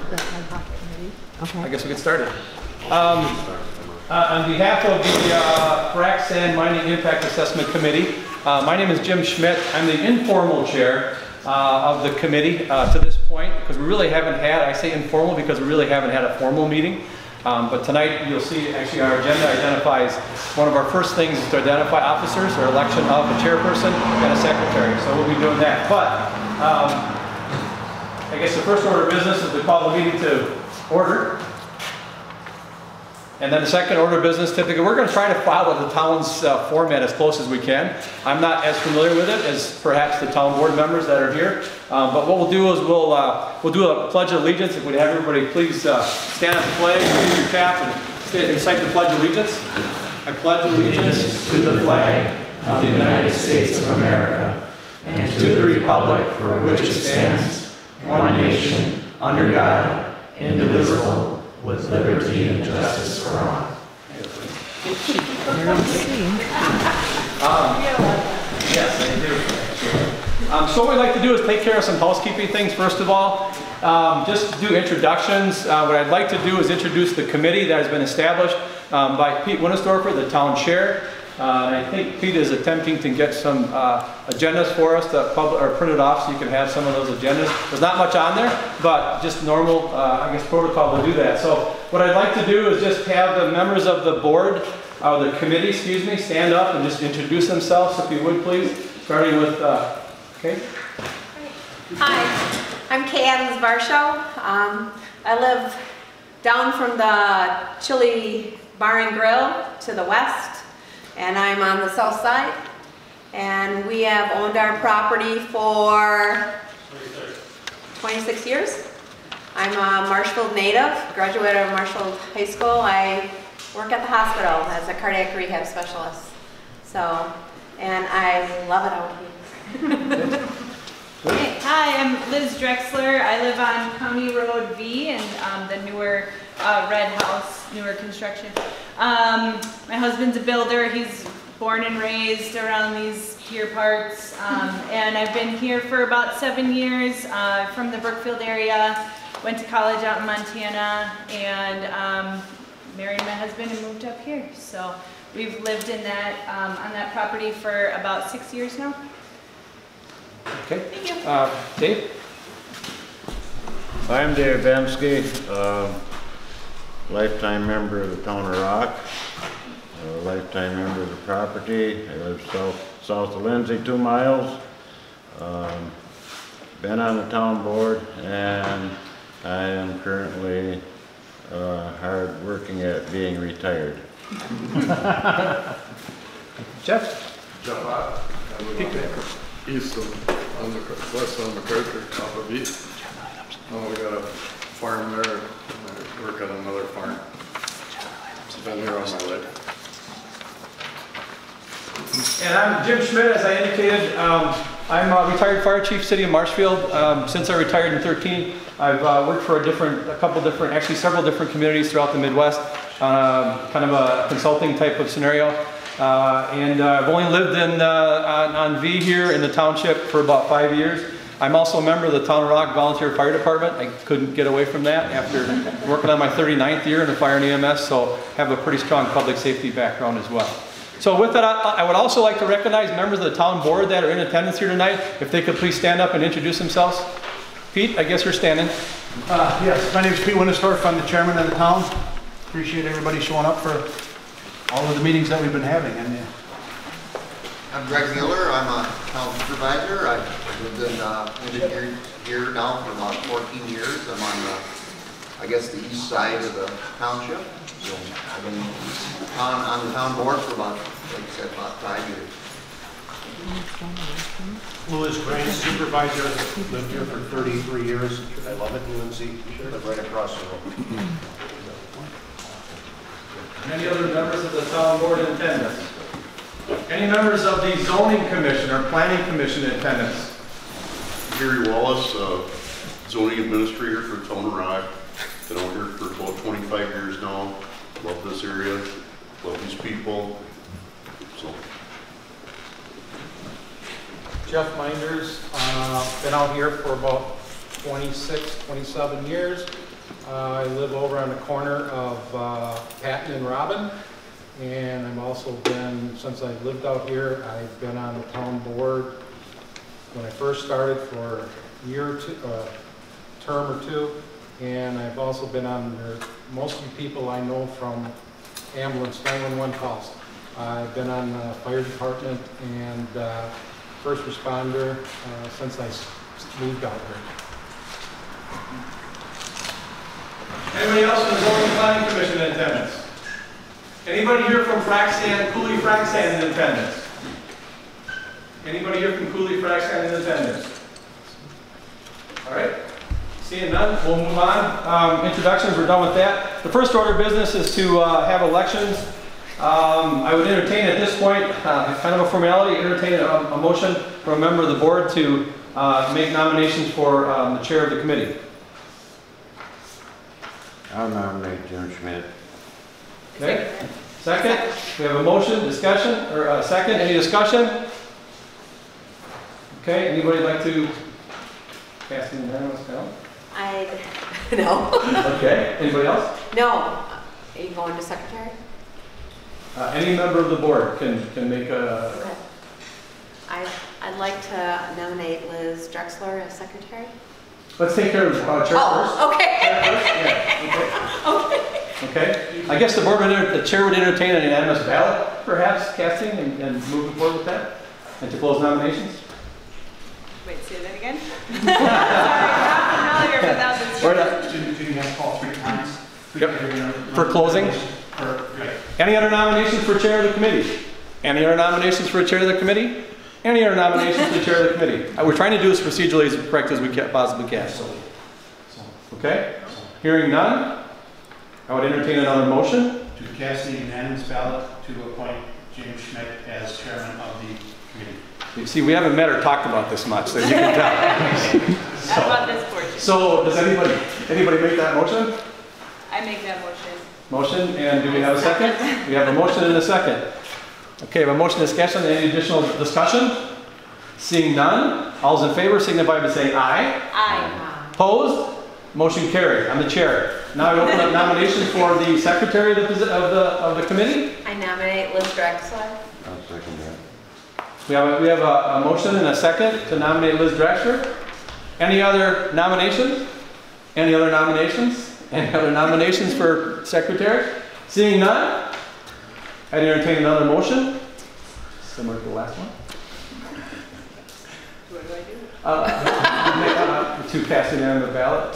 The ad hoc committee. Okay. I guess we get started. On behalf of the Frac Sand Mining Impact Assessment Committee, my name is Jim Schmidt. I'm the informal chair of the committee to this point, because we really haven't had, I say informal because we really haven't had a formal meeting. But tonight you'll see actually our agenda identifies one of our first things is to identify officers or election of a chairperson and a secretary. So we'll be doing that. But I guess the first order of business is to call the meeting to order. And then the second order of business, typically, we're going to try to follow the town's format as close as we can. I'm not as familiar with it as perhaps the town board members that are here. But what we'll do is we'll do a pledge of allegiance. If we'd have everybody please stand at the flag, raise your cap, and recite the pledge of allegiance. I pledge allegiance to the flag of the United States of America and to the republic for which it stands, one nation, under God, indivisible, with liberty and justice for all. Yes, I do. So what we'd like to do is take care of some housekeeping things. First of all, just do introductions. What I'd like to do is introduce the committee that has been established by Pete Winnesdorfer, the town chair. I think Pete is attempting to get some agendas for us to print it off so you can have some of those agendas. There's not much on there, but just normal, I guess, protocol to do that. So what I'd like to do is just have the members of the board, the committee, excuse me, stand up and just introduce themselves, if you would, please. Starting with, Kay. Hi, I'm Kay Adams Varsho. I live down from the Chili Bar and Grill to the west. And I'm on the south side, and we have owned our property for 26 years. I'm a Marshfield native, graduated of Marshfield High School. I work at the hospital as a cardiac rehab specialist. So, and I love it out here. Hey, hi, I'm Liz Drexler. I live on County Road V and the newer red house, newer construction. My husband's a builder. He's born and raised around these here parts. And I've been here for about 7 years from the Brookfield area. Went to college out in Montana and married my husband and moved up here. So we've lived in that, on that property for about 6 years now. Okay. Thank you. Dave? I'm Dave Bensky, lifetime member of the town of Rock, a lifetime member of the property. I live south of Lindsay, 2 miles. Been on the town board, and I am currently hard working at being retired. Jeff? Jeff Ott. I live on east of, west of MacArthur, top of east. Oh, we got a farm there. I work at another farm. Been here all my life. And I'm Jim Schmidt, as I indicated. I'm a retired fire chief, city of Marshfield. Since I retired in 13, I've worked for actually several different communities throughout the Midwest, kind of a consulting type of scenario. And I've only lived on V here in the township for about 5 years. I'm also a member of the Town of Rock Volunteer Fire Department. I couldn't get away from that after working on my 39th year in the fire and EMS, so have a pretty strong public safety background as well. So with that, I would also like to recognize members of the town board that are in attendance here tonight. If they could please stand up and introduce themselves. Pete, I guess you're standing. Yes, my name is Pete Winnesdorf. I'm the chairman of the town. Appreciate everybody showing up for all of the meetings that we've been having. And I'm Greg Miller. I'm a town supervisor. I've been here now for about 14 years. I'm on the, I guess, the east side of the township. So I've been on the town board for about, like I said, about 5 years. Louis Grant, supervisor. Lived here for 33 years. I love it. UNC. Live right across the road. Any other members of the town board in attendance? Any members of the zoning commission or planning commission in attendance? Gary Wallace, zoning administrator for Town of Rock. Been out here for about 25 years now. Love this area, love these people. So. Jeff Minders, been out here for about 26, 27 years. I live over on the corner of Patton and Robin, and I've also been, since I've lived out here, I've been on the town board when I first started for a year or two, term or two, and I've also been on there, most of the people I know from ambulance 911 calls. I've been on the fire department and first responder since I moved out here. Anybody else from the Zoning Planning Commission in attendance? Anybody here from Cooley Frac Sand in attendance? Anybody here from Cooley Frac Sand in attendance? All right. Seeing none, we'll move on. Introductions, we're done with that. The first order of business is to have elections. I would entertain at this point, kind of a formality, entertain a motion from a member of the board to make nominations for the chair of the committee. I'll nominate Jim Schmidt. Okay. Second. We have a motion, discussion, or a second. Any discussion? Okay. Anybody like to cast an unanimous ballot? No. Okay. Anybody else? No. Are you going to secretary? Any member of the board can make a. Okay. I'd like to nominate Liz Drexler as secretary. Let's take care of chair first. Okay. Chair first? Yeah. Okay. Okay. I guess the chair would entertain an unanimous ballot, perhaps, casting and moving forward with that, and to close nominations. Wait, say that again? Sorry, not familiar with that. Do you have to call 3 times? Yep. For closing? Any other nominations for chair of the committee? Any other nominations for chair of the committee? Any other nominations for chair of the committee? We're trying to do this procedurally as correct as we possibly can. Okay? Hearing none, I would entertain another motion. To cast a unanimous ballot to appoint James Schmidt as chairman of the committee. You see, we haven't met or talked about this much, so you can tell. Not about this portion. So, does anybody make that motion? I make that motion. Motion, and do we have a second? We have a motion and a second. Okay, we have a motion and discussion. Any additional discussion? Seeing none, all those in favor signify by saying aye. Aye. Opposed? Motion carried. I'm the chair. Now I open up nominations for the secretary of the committee. I nominate Liz Drexler. I'll second that. We have a motion and a second to nominate Liz Drexler. Any other nominations? Any other nominations? Any other nominations for secretary? Seeing none, I'd entertain another motion, similar to the last one. What do I do? To cast an unanimous ballot.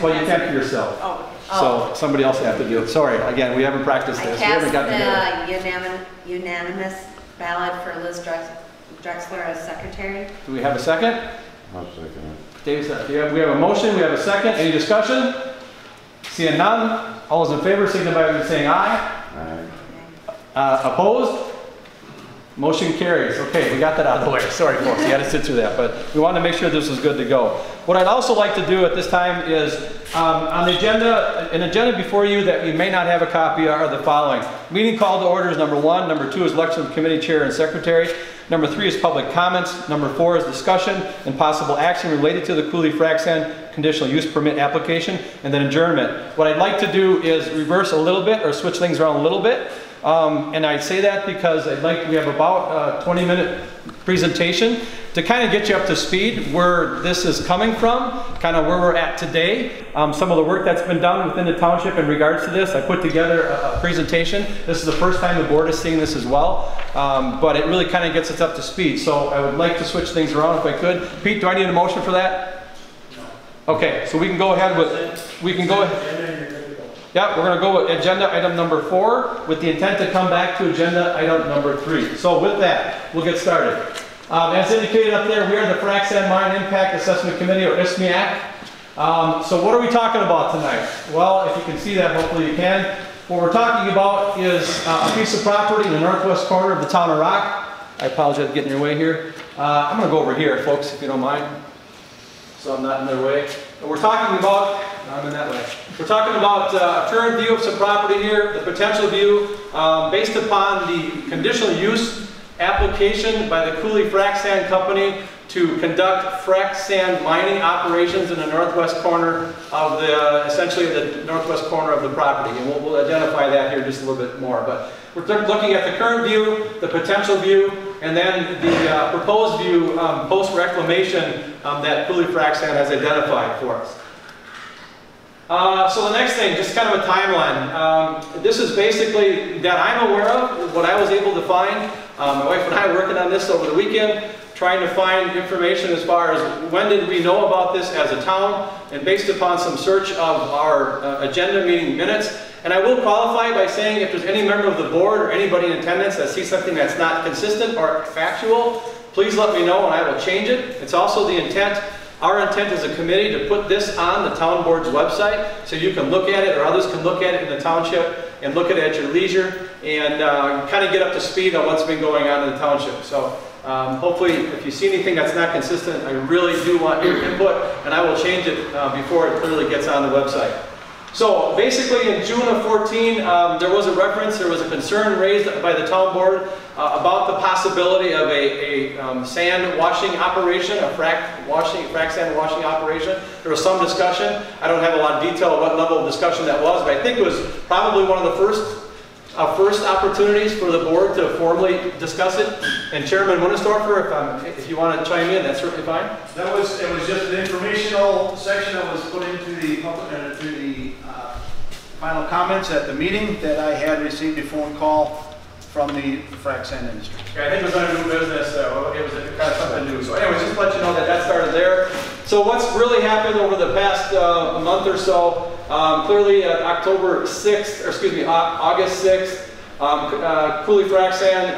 Well, you can't for yourself. Oh. So somebody else have to do it. Sorry, again, we haven't practiced this. I We haven't cast gotten the unanimous ballot for Liz Drexler as secretary. Do we have a second? I'll second it. Dave said, we have a motion, we have a second. Any discussion? Seeing none, all those in favor signify by saying aye. Aye. Opposed? Motion carries. Okay, we got that out of the way. Sorry, folks, you had to sit through that, but we wanted to make sure this was good to go. What I'd also like to do at this time is, on the agenda, an agenda before you that you may not have a copy are the following. Meeting call to orders, number 1. Number 2 is election of committee chair and secretary. Number 3 is public comments. Number 4 is discussion and possible action related to the Cooley Frac Sand conditional use permit application, and then adjournment. What I'd like to do is reverse a little bit or switch things around a little bit. And I say that because we have about a 20-minute presentation to kind of get you up to speed where this is coming from, kind of where we're at today, some of the work that's been done within the township in regards to this. I put together a presentation. This is the first time the board is seeing this as well, but it really kind of gets us up to speed. So I would like to switch things around if I could. Pete, do I need a motion for that? No. Okay, so we can go ahead with, yeah, we're going to go with agenda item number 4 with the intent to come back to agenda item number 3. So with that, we'll get started. As indicated up there, we are the Frac Sand Mine Impact Assessment Committee, or ISMIAC. So what are we talking about tonight? Well, if you can see that, hopefully you can. What we're talking about is a piece of property in the northwest corner of the town of Rock. I apologize for getting in your way here. I'm going to go over here, folks, if you don't mind, so I'm not in their way. We're talking about, I'm in that way. We're talking about a current view of some property here, the potential view, based upon the conditional use application by the Cooley Frac Sand Company to conduct frac sand mining operations in the northwest corner of the, essentially the northwest corner of the property. And we'll identify that here just a little bit more. But we're looking at the current view, the potential view, and then the proposed view post-reclamation that Cooley Frac Sand has identified for us. So the next thing, just kind of a timeline. This is basically that I'm aware of, what I was able to find. My wife and I are working on this over the weekend, trying to find information as far as when did we know about this as a town, and based upon some search of our agenda meeting minutes. And I will qualify by saying if there's any member of the board or anybody in attendance that sees something that's not consistent or factual, please let me know and I will change it. It's also the intent, our intent as a committee, to put this on the town board's website so you can look at it or others can look at it in the township and look at it at your leisure and kind of get up to speed on what's been going on in the township. So hopefully if you see anything that's not consistent, I really do want your input and I will change it before it clearly gets on the website. So basically in June of 14, there was a reference, there was a concern raised by the town board about the possibility of a sand washing operation, a frac sand washing operation. There was some discussion. I don't have a lot of detail of what level of discussion that was, but I think it was probably one of the first opportunities for the board to formally discuss it. And Chairman Winnesdorfer, if you want to chime in, that's certainly fine. It was just an informational section that was put into the final comments at the meeting that I had received a phone call from the frac sand industry. Yeah, I think it was under new business, so it was kind of something new. So anyways, just to let you know that that started there. So what's really happened over the past month or so, clearly October 6th, or excuse me, August 6th, Cooley Frac Sand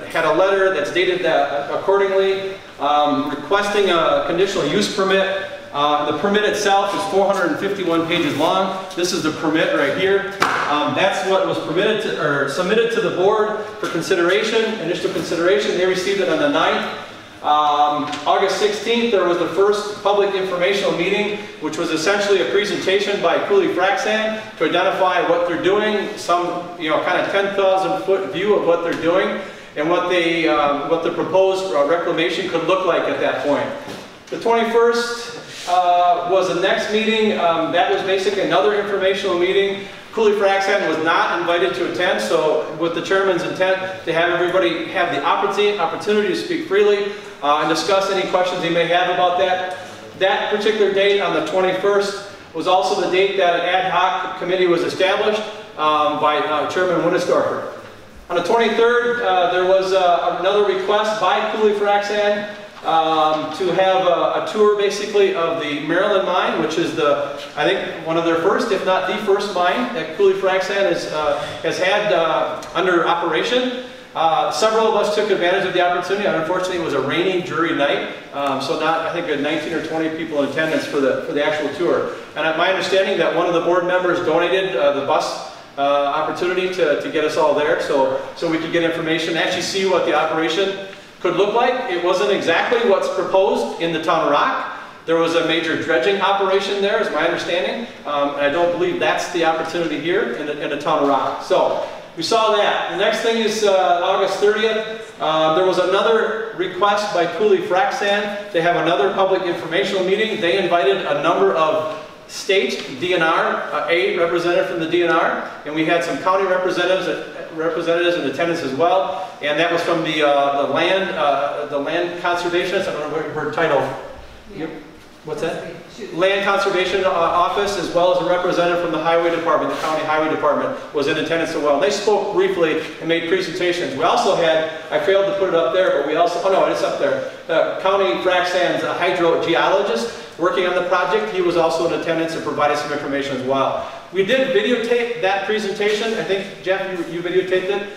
had a letter that's dated accordingly, requesting a conditional use permit. The permit itself is 451 pages long. This is the permit right here. That's what was submitted to the board for consideration, initial consideration. They received it on the 9th. August 16th, there was the first public informational meeting, which was essentially a presentation by Cooley Frac Sand to identify what they're doing, some kind of 10,000 foot view of what they're doing, and what the proposed reclamation could look like at that point. The 21st was the next meeting. That was basically another informational meeting. Cooley Frac Sand was not invited to attend, so with the chairman's intent to have everybody have the opportunity to speak freely and discuss any questions they may have about that. That particular date on the 21st was also the date that an ad hoc committee was established by Chairman Winnesdorfer. On the 23rd, there was another request by Cooley Frac Sand to have a tour basically of the Maryland mine, which is I think one of their first, if not the first mine that Cooley Frac Sand has had under operation. Several of us took advantage of the opportunity. Unfortunately, it was a rainy, dreary night, so I think 19 or 20 people in attendance for the actual tour. And my understanding that one of the board members donated the bus opportunity to get us all there, so we could get information, actually see what the operation could look like. It wasn't exactly what's proposed in the town of Rock. There was a major dredging operation there, is my understanding, and I don't believe that's the opportunity here in the town of Rock. So we saw that. The next thing is August 30th. There was another request by Cooley Frac Sand to have another public informational meeting. They invited a number of state DNR, a representative from the DNR, and we had some county representatives in attendance as well, and that was from the land conservationist. I don't know her title. Yeah. What's that? Land Conservation Office, as well as a representative from the Highway Department, the County Highway Department, was in attendance as well. They spoke briefly and made presentations. We also had, I failed to put it up there, but we also, oh no, it's up there, County Frac Sand's hydrogeologist working on the project. He was also in attendance and provided some information as well. We did videotape that presentation. I think, Jeff, you videotaped it.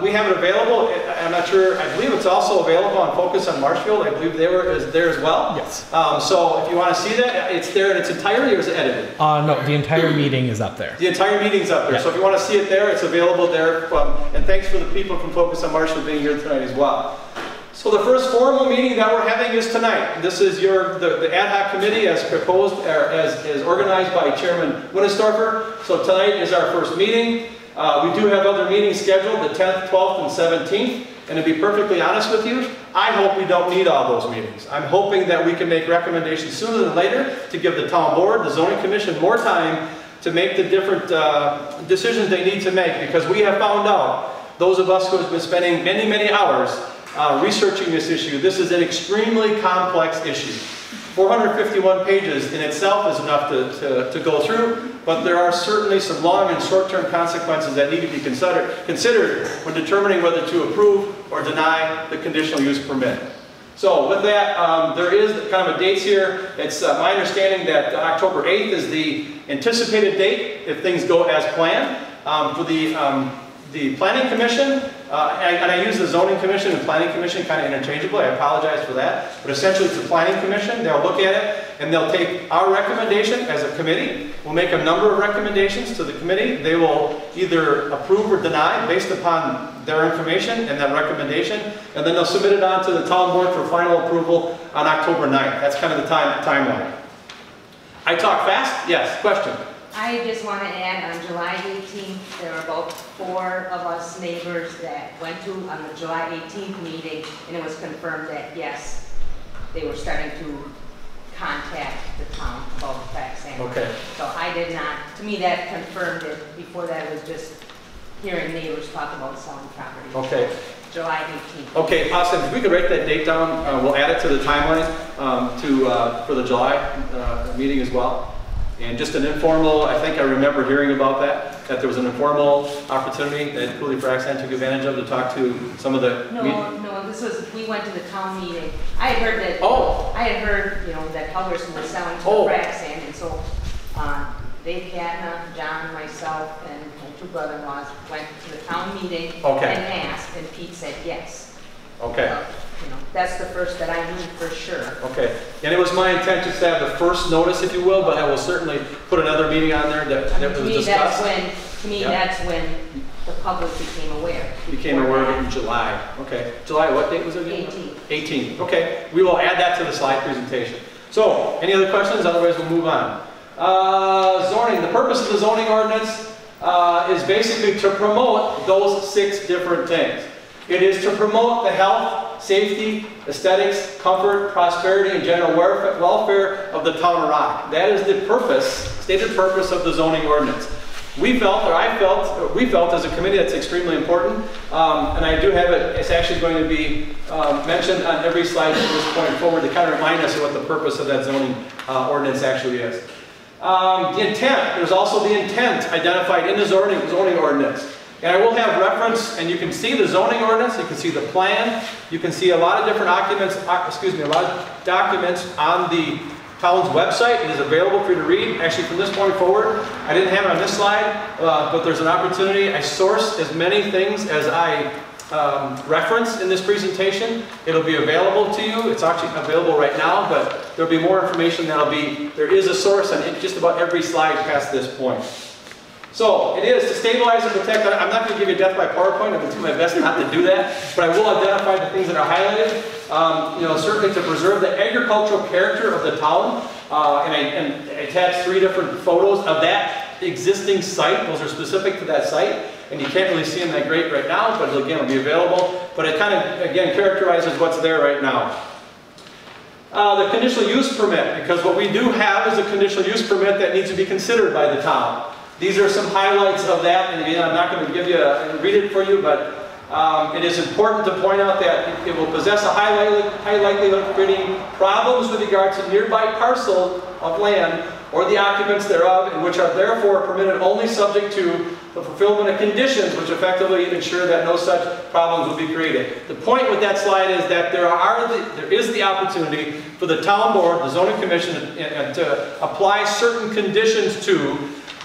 We have it available. I'm not sure. I believe it's also available on Focus on Marshfield. I believe they were there as well. Yes. So if you want to see that, it's there in its entirety, or is it edited? No, the entire meeting is up there. The entire meeting's up there. Yeah. So if you want to see it there, it's available there. And thanks for the people from Focus on Marshfield being here tonight as well. So the first formal meeting that we're having is tonight. This is the ad hoc committee as proposed, or as organized by Chairman Winnesdorfer. So tonight is our first meeting. We do have other meetings scheduled, the 10th, 12th, and 17th. And to be perfectly honest with you, I hope we don't need all those meetings. I'm hoping that we can make recommendations sooner than later to give the town board, the zoning commission more time to make the different decisions they need to make, because we have found out, those of us who have been spending many, many hours researching this issue, this is an extremely complex issue. 451 pages in itself is enough to go through, but there are certainly some long and short-term consequences that need to be considered when determining whether to approve or deny the conditional use permit. So with that, there is kind of a dates here. It's my understanding that October 8th is the anticipated date if things go as planned. For the Planning Commission, and I use the Zoning Commission and Planning Commission kind of interchangeably, I apologize for that, but essentially it's the Planning Commission. They'll look at it and they'll take our recommendation as a committee. We'll make a number of recommendations to the committee. They will either approve or deny based upon their information and that recommendation, and then they'll submit it on to the town board for final approval on October 9th. That's kind of the timeline. I talk fast? Yes, question? I just want to add, on July 18th, there were about 4 of us neighbors that went to on the July 18th meeting, and it was confirmed that, yes, they were starting to contact the town about the fax and Okay. So I did not, to me that confirmed it. Before that it was just hearing neighbors talk about selling property. Okay. July 18th. Okay, Austin, if we could write that date down, we'll add it to the timeline for the July meeting as well. And just an informal, I think I remember hearing about that there was an informal opportunity that Cooley Fraxan took advantage of to talk to some of the... No, this was, we went to the town meeting. I had heard that, I had heard, you know, that Helgerson was selling to the Fraxan, and so Dave Katna, John, myself, and my 2 brother-in-laws went to the town meeting and asked, and Pete said yes. Okay. You know, that's the first that I knew for sure. Okay, and it was my intent just to have the first notice, if you will, but I will certainly put another meeting on there that was discussed. To me, that's when the public became aware. Became aware of it in July. Okay, July, what date was it again? 18th. 18th, okay. We will add that to the slide presentation. So, any other questions? Otherwise, we'll move on. Zoning, the purpose of the zoning ordinance is basically to promote those 6 different things. It is to promote the health, safety, aesthetics, comfort, prosperity, and general welfare of the town of Rock. That is the purpose, stated purpose of the zoning ordinance. We felt, or I felt, we felt as a committee that's extremely important, and I do have it, it's actually going to be mentioned on every slide from this point forward to kind of remind us of what the purpose of that zoning ordinance actually is. The intent, there's also the intent identified in the zoning ordinance. And I will have reference, and you can see the zoning ordinance, you can see the plan, you can see a lot of different documents, a lot of documents on the town's website. It is available for you to read. Actually, from this point forward, I didn't have it on this slide, but there's an opportunity. I sourced as many things as I reference in this presentation. It'll be available to you. It's actually available right now, but there'll be more information there is a source on just about every slide past this point. So, it is to stabilize and protect. I'm not going to give you death by PowerPoint. I'm going to do my best not to do that. But I will identify the things that are highlighted. You know, certainly to preserve the agricultural character of the town. And I attached 3 different photos of that existing site. Those are specific to that site. And you can't really see them that great right now, but again, it'll be available. But it kind of, again, characterizes what's there right now. The conditional use permit, because what we do have is a conditional use permit that needs to be considered by the town. These are some highlights of that, and again, I'm not going to give you read it for you, but it is important to point out that it will possess a high likelihood of creating problems with regard to nearby parcel of land or the occupants thereof, and which are therefore permitted only subject to the fulfillment of conditions which effectively ensure that no such problems will be created. The point with that slide is that there is the opportunity for the town board, the zoning commission, to apply certain conditions to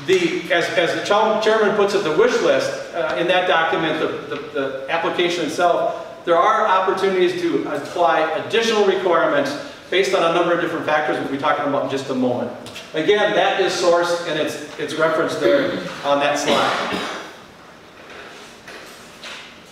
as the chairman puts it, the wish list in that document, the application itself. There are opportunities to apply additional requirements based on a number of different factors we'll be talking about in just a moment. Again, that is sourced and it's referenced there on that slide.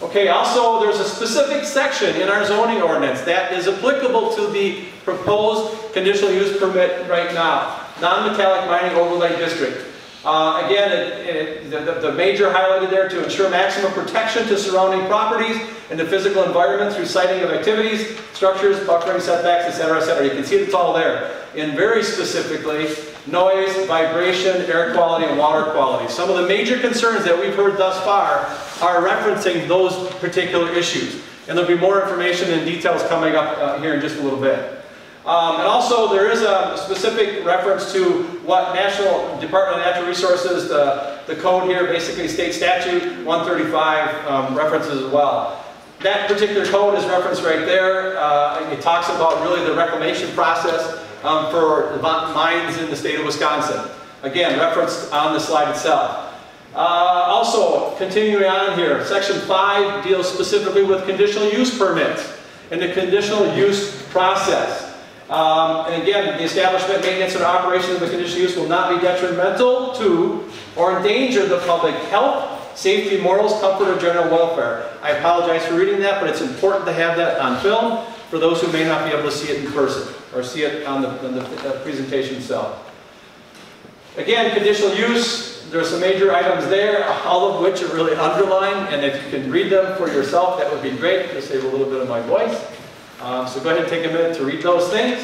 Okay, also there's a specific section in our zoning ordinance that is applicable to the proposed conditional use permit right now, non-metallic mining overlay district. Again, the major highlighted there to ensure maximum protection to surrounding properties and the physical environment through siting of activities, structures, buffering, setbacks, etc., etc. You can see it's all there. And very specifically, noise, vibration, air quality, and water quality. Some of the major concerns that we've heard thus far are referencing those particular issues. And there'll be more information and details coming up here in just a little bit. And also, there is a specific reference to what National Department of Natural Resources, the code here, basically state statute 135 references as well. That particular code is referenced right there. It talks about really the reclamation process for mines in the state of Wisconsin. Again, referenced on the slide itself. Also, continuing on here, Section 5 deals specifically with conditional use permits and the conditional use process. And again, the establishment, maintenance, and operation of the conditional use will not be detrimental to or endanger the public health, safety, morals, comfort, or general welfare. I apologize for reading that, but it's important to have that on film for those who may not be able to see it in person or see it on the presentation itself. Again, conditional use, there's some major items there, all of which are really underlined, and if you can read them for yourself, that would be great to save a little bit of my voice. So go ahead and take a minute to read those things.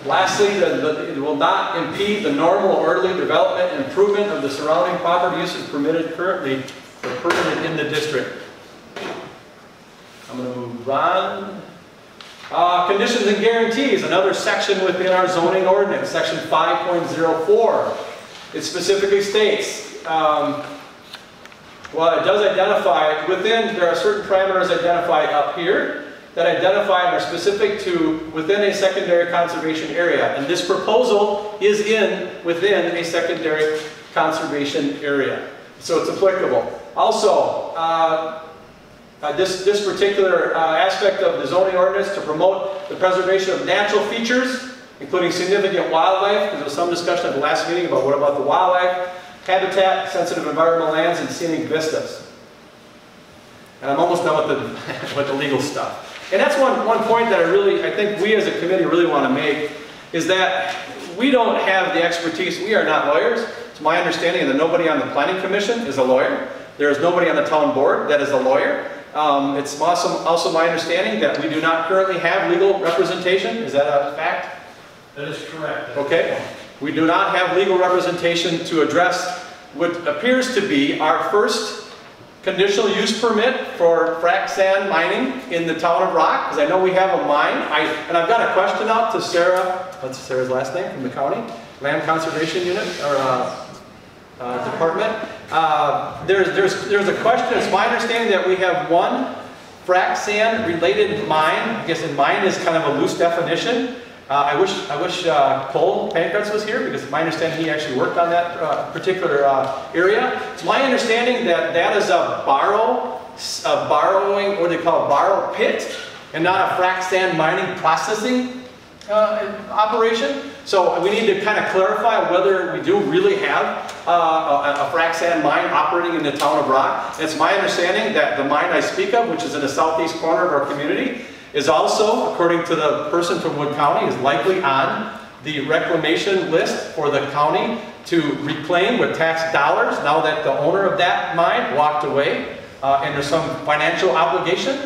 Lastly, it will not impede the normal orderly development and improvement of the surrounding property uses permitted currently or permitted in the district. I'm going to move on. Conditions and guarantees, another section within our zoning ordinance, section 5.04. It specifically states, well, it does identify within, there are certain parameters identified up here that identify and are specific to within a secondary conservation area. And this proposal is within a secondary conservation area. So it's applicable. Also, this particular aspect of the zoning ordinance to promote the preservation of natural features, including significant wildlife, because there was some discussion at the last meeting about what about the wildlife, habitat, sensitive environmental lands, and scenic vistas. And I'm almost done with the legal stuff. And that's one point that I think we as a committee really want to make, is that we don't have the expertise. We are not lawyers. It's my understanding that nobody on the Planning Commission is a lawyer. There is nobody on the town board that is a lawyer. It's also my understanding that we do not currently have legal representation. Is that a fact? That is correct. Okay. We do not have legal representation to address what appears to be our first conditional use permit for frac sand mining in the town of Rock, because I know we have a mine. And I've got a question out to Sarah, what's Sarah's last name, from the county? Land Conservation Unit, or Department. There's a question. It's my understanding that we have one frac sand related mine. I guess mine is kind of a loose definition. I wish Cole Pankratz was here, because my understanding he actually worked on that particular area. It's my understanding that that is a borrowing, what do they call it, borrow pit, and not a frac sand mining processing operation. So we need to kind of clarify whether we do really have a frac sand mine operating in the town of Rock. And it's my understanding that the mine I speak of, which is in the southeast corner of our community, is also, according to the person from Wood County, is likely on the reclamation list for the county to reclaim with tax dollars now that the owner of that mine walked away. And there's some financial obligation.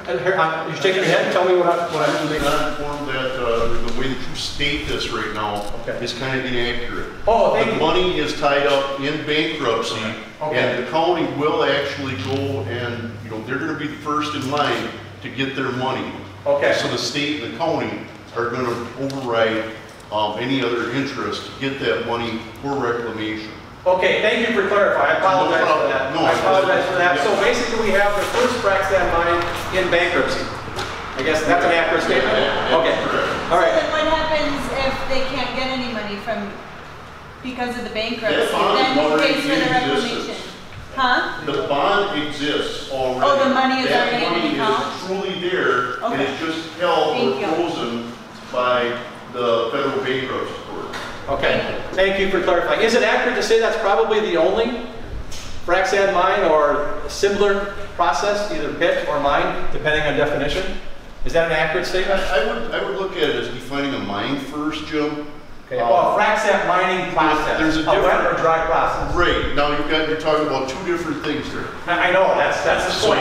You're shaking your head. Tell me what I'm doing. I'm informed that the way that you state this right now is kind of inaccurate. Oh, thank you. The money is tied up in bankruptcy, and the county will actually go and, they're going to be the first in line to get their money. Okay. So the state and the county are going to override any other interest to get that money for reclamation. Okay, thank you for clarifying. I apologize for that. No, I apologize for that. So basically we have the first frac sand mine in bankruptcy. I guess that's an accurate statement? Okay. All right. So then what happens if they can't get any money because of the bankruptcy? Then who pays for the reclamation? Huh? The bond exists already. Oh, the money is already in the account? That money is truly there, and it's just held or frozen by the federal bankruptcy court. Okay, thank you for clarifying. Is it accurate to say that's probably the only frac sand mine or similar process, either pit or mine, depending on definition? Is that an accurate statement? I would look at it as defining a mine first, Jim, Okay, well, frac sand mining process. There's a wet different- or dry process. Right, now you're talking about two different things there. I know, that's the So, point.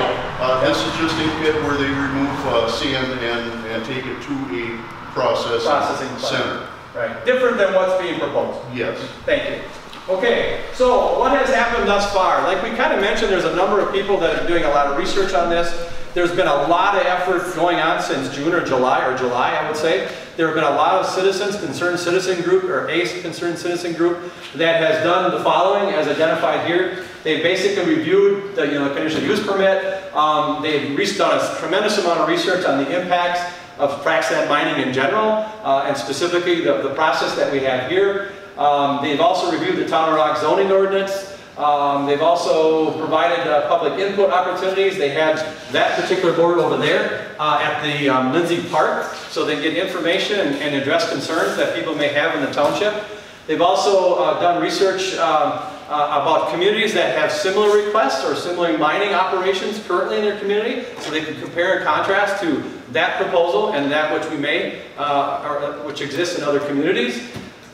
this is just a pit where they remove sand and take it to a processing center. Right, different than what's being proposed. Yes. Thank you. Okay, so what has happened thus far? Like we kind of mentioned, there's a number of people that are doing a lot of research on this. There's been a lot of effort going on since June or July, I would say. There have been a lot of citizens, concerned citizen group, or ACE concerned citizen group, that has done the following as identified here. They've basically reviewed the conditional use permit. They've done a tremendous amount of research on the impacts of frac sand mining in general, and specifically the process that we have here. They've also reviewed the Town of Rock zoning ordinance. They've also provided public input opportunities. They had that particular board over there at the Lindsay Park, so they get information and address concerns that people may have in the township. They've also done research about communities that have similar requests or similar mining operations currently in their community, so they can compare and contrast to that proposal and that which we may, or which exists in other communities.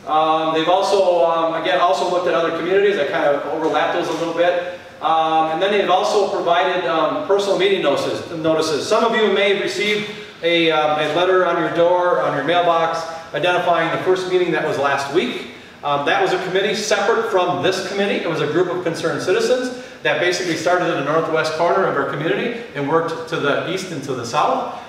They've also, again, looked at other communities. I kind of overlap those a little bit. And then they've also provided personal meeting notices. Some of you may have received a letter on your door, on your mailbox, identifying the first meeting that was last week. That was a committee separate from this committee. It was a group of concerned citizens that basically started in the northwest corner of our community and worked to the east and to the south.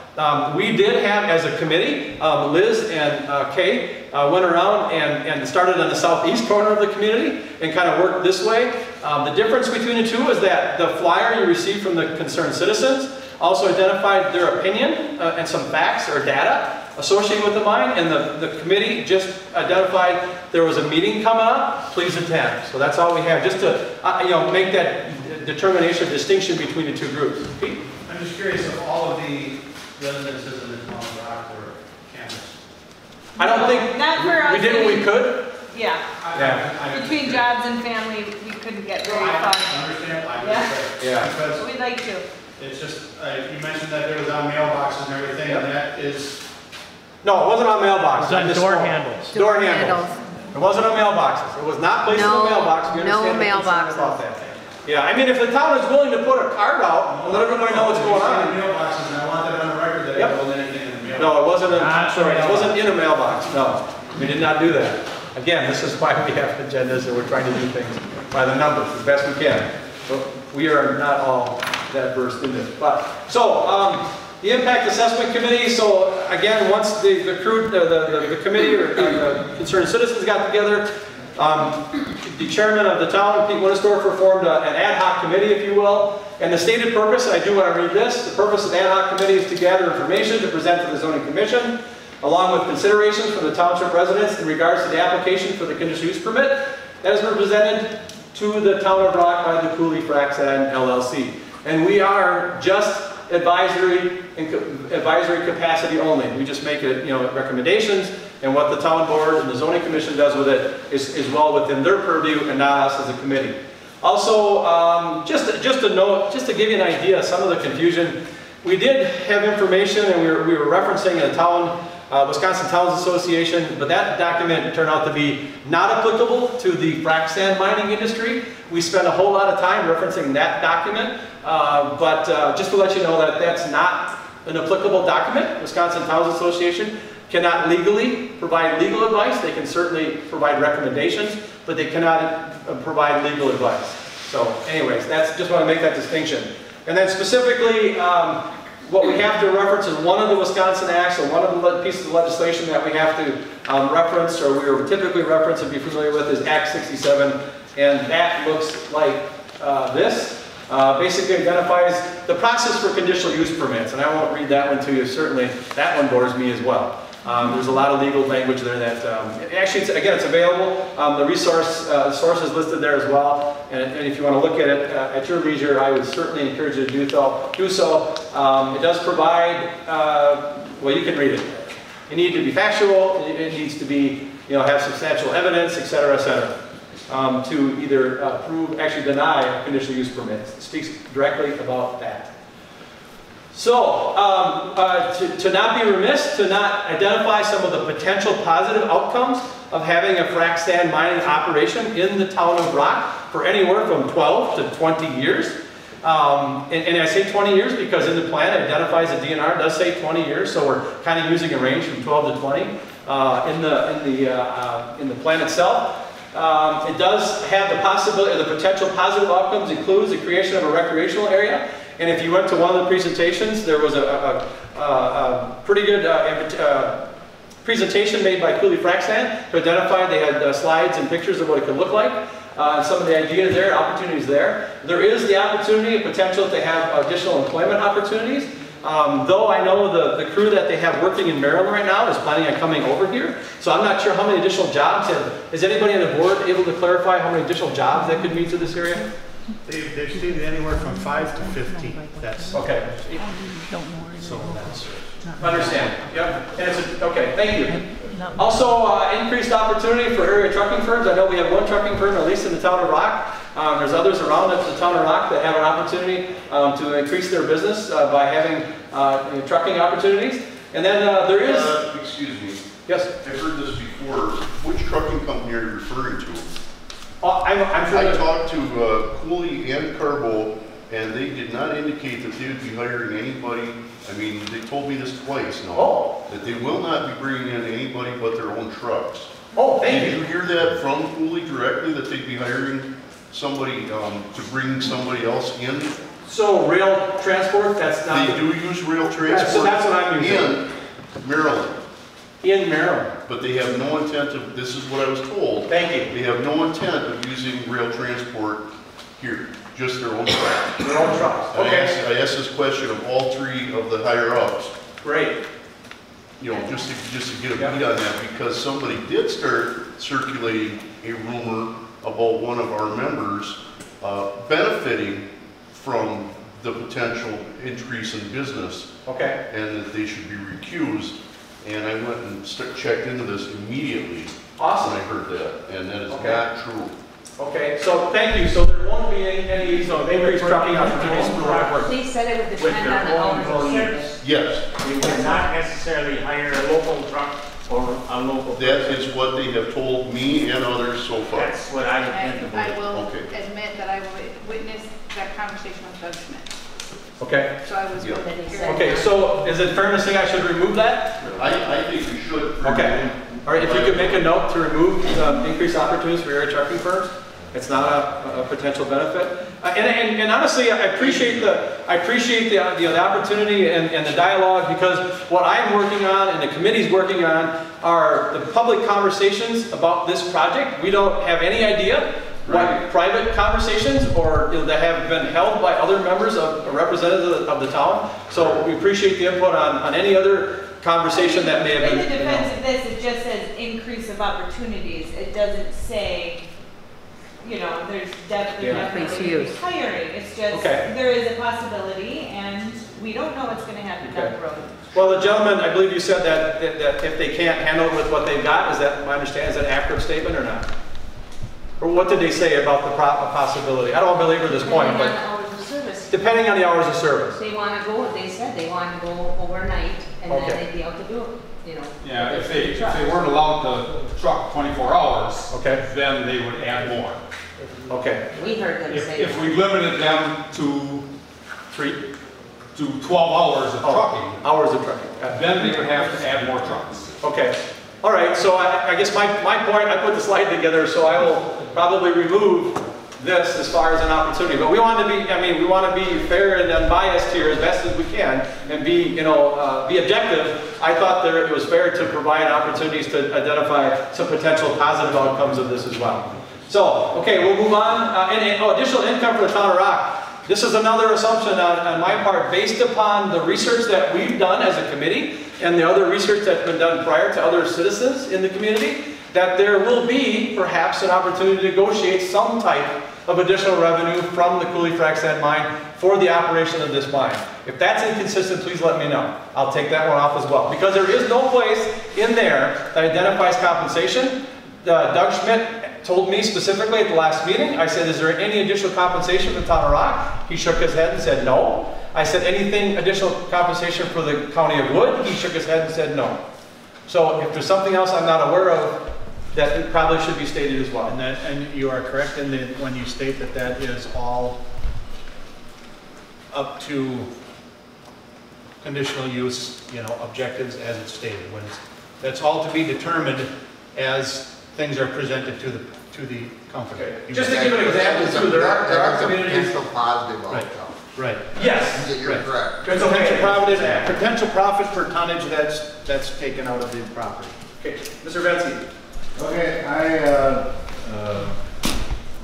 We did have, as a committee, Liz and Kay went around and started on the southeast corner of the community and kind of worked this way. The difference between the two is that the flyer you received from the concerned citizens also identified their opinion and some facts or data associated with the mine, and the committee just identified there was a meeting coming up, please attend. So that's all we have, just to make that determination, distinction between the two groups. Pete? I'm just curious if all of the residences in the town of Rock were campus. I don't think Not for us. we did what we could. Yeah. I Between jobs and family, we couldn't get very far. I understand. I Yeah. just say. Yeah. Because We'd like to. it's just, you mentioned that there was on mailboxes and everything, Yep. and that is, No, it wasn't on mailboxes. It's on I misspoke. door handles. Door handles. It wasn't on mailboxes. It was not placed in No, a mailbox. We no understand the concern mailboxes. about that. Yeah, I mean, if the town is willing to put a card out and let everybody know what's going on. mailboxes, and I want that on the record that Yep. it wasn't anything in the mailbox. No, it wasn't. Not Sorry, it mailbox. wasn't in a mailbox. No, we did not do that. Again, this is why we have agendas and we're trying to do things by the numbers as best we can. But we are not all that versed in this. But so the impact assessment committee. So again, once the committee or the concerned citizens got together, the chairman of the town, Pete Winnesdorfer, formed an ad hoc committee, if you will. And the stated purpose, and I do want to read this, the purpose of the ad hoc committee is to gather information to present to the zoning commission, along with considerations from the township residents in regards to the application for the conditional use permit that has been presented to the town of Rock by the Cooley Frac Sand LLC. And we are just advisory capacity only. We just make it, recommendations, and what the town board and the zoning commission does with it is well within their purview and not us as a committee. Also, just a note, just to give you an idea of some of the confusion, we did have information, and we were referencing a town, Wisconsin Towns Association, but that document turned out to be not applicable to the frac sand mining industry. We spent a whole lot of time referencing that document, but just to let you know that that's not an applicable document. Wisconsin Towns Association cannot legally provide legal advice. They can certainly provide recommendations, but they cannot provide legal advice. So anyways, just want to make that distinction. And then specifically, what we have to reference is one of the Wisconsin acts, or one of the pieces of legislation that we have to reference, or we are typically reference and be familiar with, is Act 67, and that looks like this. Basically identifies the process for conditional use permits, and I won't read that one to you, certainly. That one bores me as well. There's a lot of legal language there that, actually, it's available. The source is listed there as well. And if you want to look at it at your leisure, I would certainly encourage you to do so. It does provide, well, you can read it. You need to be factual. It needs to be, have substantial evidence, et cetera, to either approve, actually deny a conditional use permit. It speaks directly about that. So, to not be remiss, to not identify some of the potential positive outcomes of having a frac sand mining operation in the town of Rock for anywhere from 12 to 20 years. And I say 20 years because in the plan it identifies the DNR does say 20 years, so we're kind of using a range from 12 to 20 in the plan itself. It does have the possibility, the potential positive outcomes includes the creation of a recreational area. And if you went to one of the presentations, there was a pretty good presentation made by Cooley Frac Sand to identify, they had slides and pictures of what it could look like. Some of the ideas there, opportunities there. There is the opportunity and potential to have additional employment opportunities. Though I know the crew that they have working in Maryland right now is planning on coming over here. So I'm not sure how many additional jobs is anybody on the board able to clarify how many additional jobs that could mean to this area? They've stated anywhere from 5 to 15. That's okay. So that's understand. Yep. And it's okay. Thank you. Also, increased opportunity for area trucking firms. I know we have one trucking firm, at least in the town of Rock. There's others around the town of Rock that have an opportunity to increase their business by having trucking opportunities. And then there is. Excuse me. Yes. I've heard this before. Which trucking company are you referring to? I'm sure I talked to Cooley and Carbo, and they did not indicate that they would be hiring anybody. I mean, they told me this twice now, that they will not be bringing in anybody but their own trucks. Oh, thank you. Did you hear that from Cooley directly, that they'd be hiring somebody to bring somebody else in? So rail transport, that's not... They do use rail transport so that's what I'm using. in Maryland. In Maryland. But they have no intent of, this is what I was told. Thank you. They have no intent of using rail transport here, just their own trucks. Their own trucks, okay. I asked this question of all three of the higher ups. Great. You know, just to get a beat on that, because somebody did start circulating a rumor about one of our members benefiting from the potential increase in business. Okay. And that they should be recused. And I went and checked into this immediately. Awesome. When I heard that, and that is not true. Okay, so thank you. So there won't be any increased trucking opportunities for Rockford. They said it would depend on the hours of service. Yes. We would not necessarily hire a local truck or a local person. That is what they have told me and others so far. That's what I intend to I believe. will Okay. admit that I witnessed that conversation with Doug Schmidt. Okay. So I was Yeah. Okay, so is it fair to say I should remove that? I think we should. Okay. All right, if you could make a note to remove increased opportunities for area trucking firms, it's not a potential benefit. And honestly, I appreciate the opportunity and the dialogue, because what I'm working on and the committee's working on are the public conversations about this project. We don't have any idea what private conversations or that have been held by other members of representatives of the town. So we appreciate the input on any other conversation that may have been. In the defense of this, it just says increase of opportunities. It doesn't say, you know, there's definitely increased hiring. It's just there is a possibility, and we don't know what's going to happen down the road. Well, the gentleman, I believe you said that if they can't handle it with what they've got, is that my understanding? Is that an accurate statement or not? Or what did they say about the possibility? I don't want to belabor this point, but depending on the hours of service. They want to go, they said they want to go overnight, and then they'd be able to do it, you know. Yeah, if they weren't allowed to truck 24 hours, then they would add more. Okay. We heard them say if we limited them to 12 hours of trucking. Hours of trucking. Then they would have to add more trucks. Okay. All right, so I guess my point, I put the slide together, so I will probably remove this as far as an opportunity. But we want to be, we want to be fair and unbiased here as best as we can, and be objective. I thought it was fair to provide opportunities to identify some potential positive outcomes of this as well. So, okay, we'll move on. Additional income for the town of Rock. This is another assumption on my part, based upon the research that we've done as a committee and the other research that's been done prior to other citizens in the community, that there will be perhaps an opportunity to negotiate some type of additional revenue from the Cooley Frac Sand Mine for the operation of this mine. If that's inconsistent, please let me know. I'll take that one off as well. Because there is no place in there that identifies compensation. Doug Schmidt told me specifically at the last meeting, I said, is there any additional compensation for the town of Rock? He shook his head and said no. I said, anything additional compensation for the county of Wood? He shook his head and said no. So if there's something else I'm not aware of, that it probably should be stated as well. And you are correct in that when you state that that is all up to conditional use, objectives as it's stated. That's all to be determined as things are presented to the company. Okay. Just to give an example too, there are communities. Potential positive Right. outcome. Right. Yes. You're correct. Potential profit per tonnage that's taken out of the property. Okay, Mr. Bensky. Okay,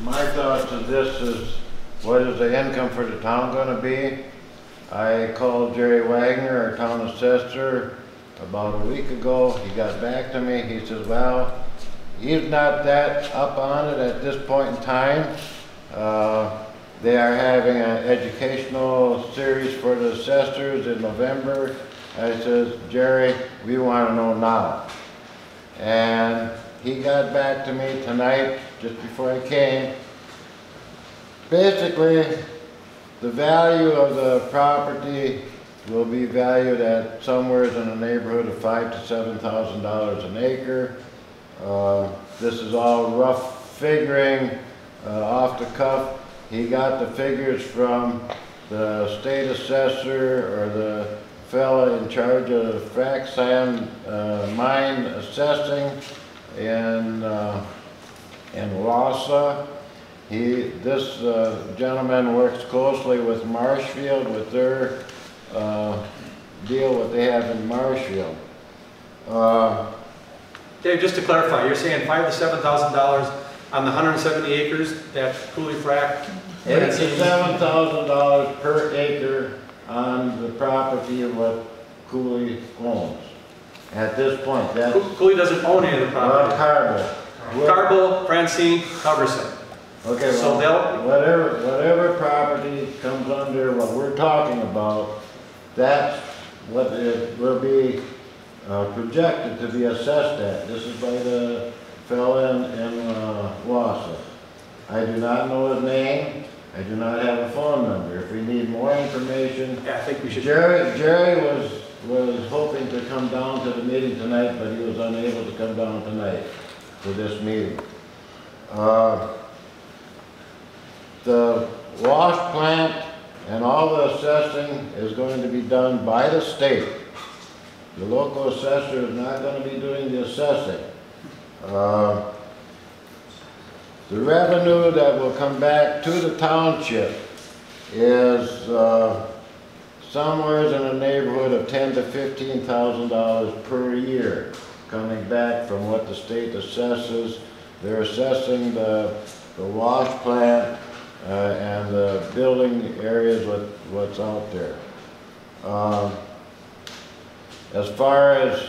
my thoughts of this is, what is the income for the town gonna be? I called Jerry Wagner, our town assessor, about a week ago. He got back to me. He says, well, he's not that up on it at this point in time. They are having an educational series for the assessors in November. I says, Jerry, we want to know now. And he got back to me tonight, just before I came. Basically, the value of the property will be valued at somewhere in the neighborhood of $5,000 to $7,000 an acre. This is all rough figuring, off the cuff. He got the figures from the state assessor or the fella in charge of the frac sand mine assessing in Wausau. This gentleman works closely with Marshfield with their deal what they have in Marshfield. Dave, just to clarify, you're saying $5,000 to $7,000 on the 170 acres that Cooley frac? It's $7,000 per acre on the property of what Cooley owns. At this point, that's... Cooley doesn't own any of the property. Carbo, Francine, Coverson. Okay, so well, whatever property comes under what we're talking about, that's what it will be projected to be assessed at. This is by the fellow in Wausau. I do not know his name. I do not have a phone number. If we need more information, yeah, I think we should. Jerry was hoping to come down to the meeting tonight, but he was unable to come down tonight to this meeting. The wash plant and all the assessing is going to be done by the state. The local assessor is not going to be doing the assessing. The revenue that will come back to the township is somewhere in the neighborhood of $10,000 to $15,000 per year coming back from what the state assesses. They're assessing the wash plant and the building areas, what's out there. As far as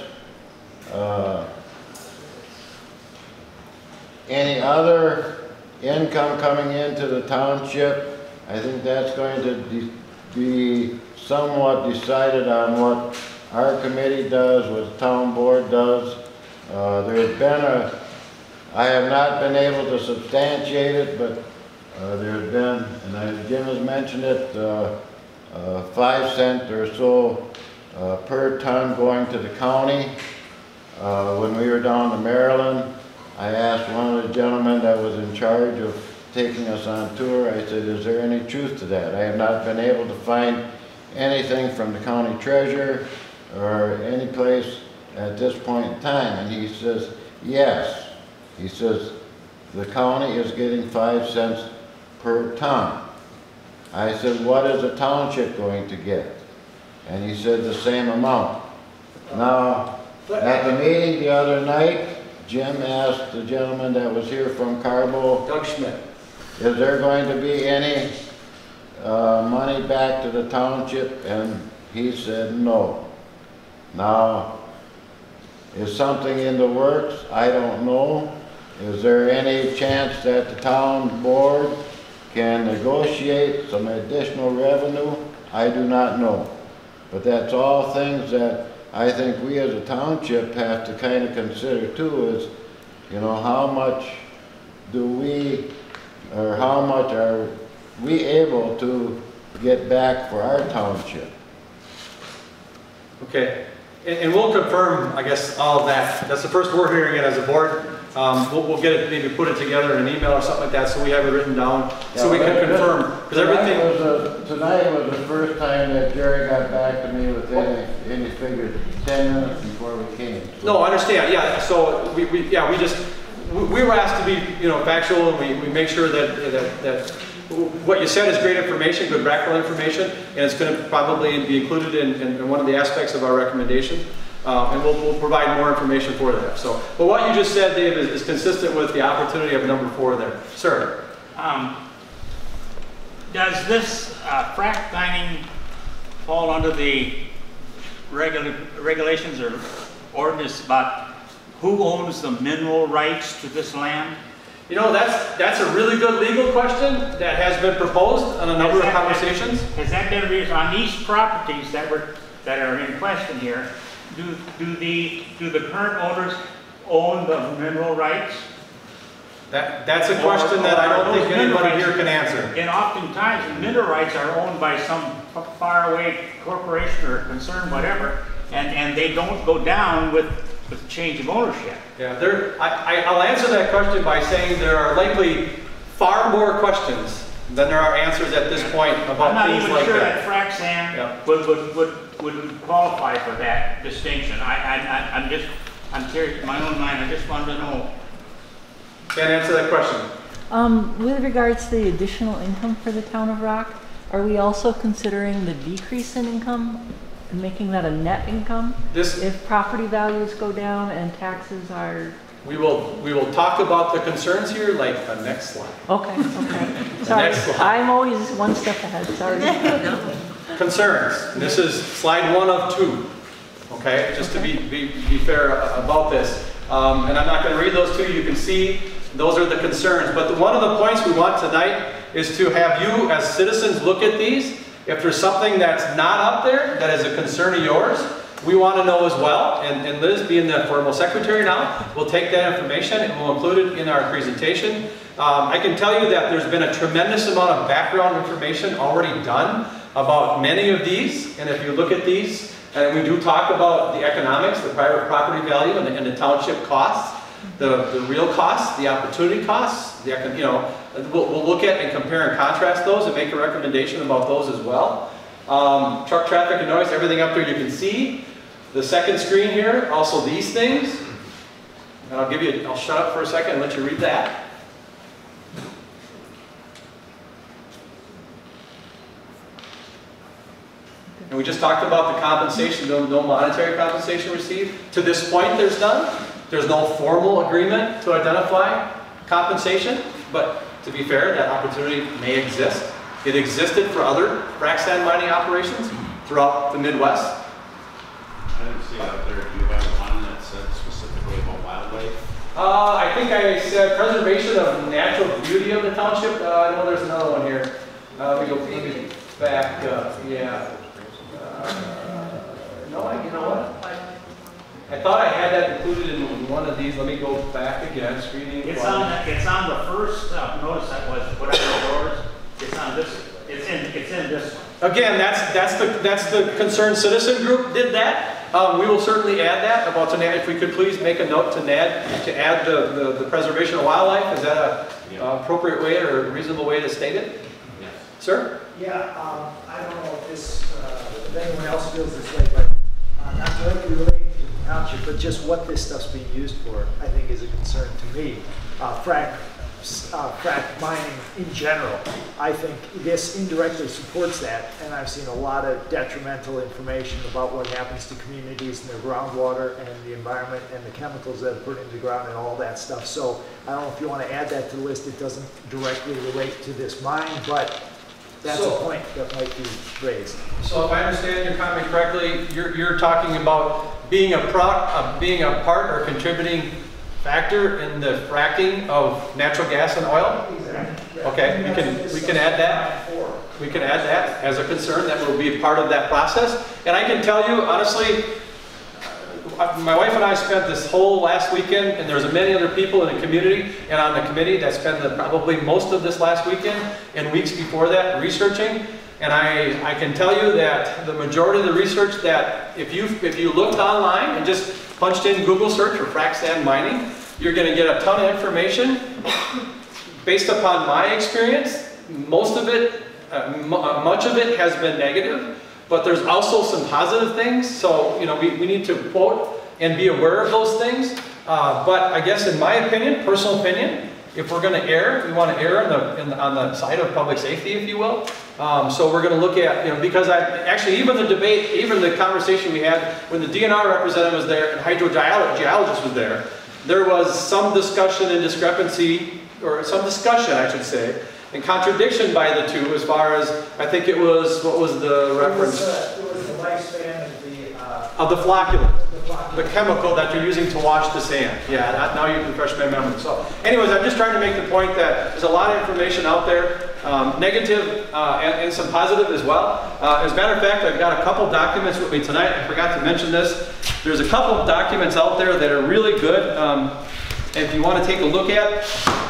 any other income coming into the township, I think that's going to be somewhat decided on what our committee does, what the town board does. There's been I have not been able to substantiate it, but there's been, and Jim has mentioned it, 5 cents or so per ton going to the county. When we were down to Maryland, I asked one of the gentlemen that was in charge of taking us on tour, I said, is there any truth to that? I have not been able to find anything from the county treasurer or any place at this point in time. And he says, yes. He says, the county is getting 5 cents per ton. I said, what is the township going to get? And he said the same amount. Now, at the meeting the other night, Jim asked the gentleman that was here from Carbo, Doug Schmidt, is there going to be any money back to the township? And he said no. Now, is something in the works? I don't know. Is there any chance that the town board can negotiate some additional revenue? I do not know. But that's all things that I think we as a township have to kind of consider too, is, you know, how much do we, or how much are we able to get back for our township. Okay, and we'll confirm, I guess, all of that. That's the first we're hearing it as a board. We'll get it, maybe put it together in an email or something like that, so we have it written down, so we can confirm. Because everything. Tonight was the first time that Jerry got back to me with any figures 10 minutes before we came. No, I understand. Yeah. So we were asked to be, factual, and we make sure that what you said is great information, good background information, and it's going to probably be included in one of the aspects of our recommendation. And we'll provide more information for that. So, but what you just said, Dave, is consistent with the opportunity of number 4 there. Sir. Does this frac mining fall under the regulations or ordinance about who owns the mineral rights to this land? That's a really good legal question that has been proposed on a number of conversations. Has that been reason on these properties that are in question here? Do the current owners own the mineral rights? That's a question that I don't think anybody here can answer. And oftentimes, the mineral rights are owned by some faraway corporation or concern, whatever, and they don't go down with change of ownership. Yeah, I'll answer that question by saying there are likely far more questions than there are answers at this point about things like that. I'm not even sure that frac sand would qualify for that distinction. I'm curious in my own mind. I just wanted to know. Can't answer that question. With regards to the additional income for the town of Rock, are we also considering the decrease in income and making that a net income? If property values go down and taxes are... We will talk about the concerns here like the next slide. Okay. Sorry, next slide. I'm always one step ahead, sorry. Concerns. This is slide 1 of 2. Okay, just to be fair about this. And I'm not going to read those to you. You can see those are the concerns. But one of the points we want tonight is to have you as citizens look at these. If there's something that's not up there that is a concern of yours, we want to know as well. And Liz, being the formal secretary now, will take that information and we'll include it in our presentation. I can tell you that there's been a tremendous amount of background information already done about many of these. And if you look at these, and we do talk about the economics, the private property value, and the township costs, the real costs, the opportunity costs. We'll look at and compare and contrast those and make a recommendation about those as well. Truck traffic and noise, everything up there you can see. The second screen here, also these things. And I'll shut up for a second and let you read that. And we just talked about the compensation, no monetary compensation received. To this point, there's none. There's no formal agreement to identify compensation, but to be fair, that opportunity may exist. It existed for other frac sand mining operations throughout the Midwest. I didn't see out there. Do you have one that said specifically about wildlife? I think I said preservation of natural beauty of the township. I know there's another one here. Let me back up. Yeah. No, you know what? I thought I had that included in one of these. Let me go back again. Screening. It's on the first notice that was put on the doors. It's on this. It's in this one. Again, that's the concerned citizen group did that. We will certainly add that about to NAD. If we could please make a note to NAD to add the preservation of wildlife. Is that a appropriate way or a reasonable way to state it? Yes. Sir? Yeah. I don't know if anyone else feels this way, but not directly related to the township, but just what this stuff's being used for, I think is a concern to me. Frac mining in general, I think this indirectly supports that, and I've seen a lot of detrimental information about what happens to communities and their groundwater and the environment and the chemicals that are put into the ground and all that stuff. So I don't know if you want to add that to the list. It doesn't directly relate to this mine, but that's a point that might be raised. So if I understand your comment correctly, you're talking about being a part or contributing factor in the fracking of natural gas and oil? Exactly. Yeah. Okay, we can add that. We can add that as a concern. That will be a part of that process. And I can tell you, honestly, my wife and I spent this whole last weekend, and there's many other people in the community and on the committee that spent probably most of this last weekend and weeks before that researching. And I can tell you that the majority of the research that if you looked online and just punched in Google search for frac sand mining, you're going to get a ton of information. Based upon my experience, most of it, much of it has been negative, but there's also some positive things. So, you know, we need to quote and be aware of those things. But I guess in my opinion, personal opinion, if we're going to err, we want to err on the side of public safety, if you will. So we're going to look at, you know, because actually even the debate, even the conversation we had when the DNR representative was there and hydrogeologist was there was some discussion and discrepancy, or some discussion I should say, and contradiction by the two as far as, I think it was, what was the reference? It was the lifespan of the flocculant. The chemical that you're using to wash the sand. Yeah, now you can refresh my memory. So anyways, I'm just trying to make the point that there's a lot of information out there, negative and some positive as well. As a matter of fact, I've got a couple documents with me tonight. I forgot to mention this. There's a couple of documents out there that are really good. If you want to take a look at,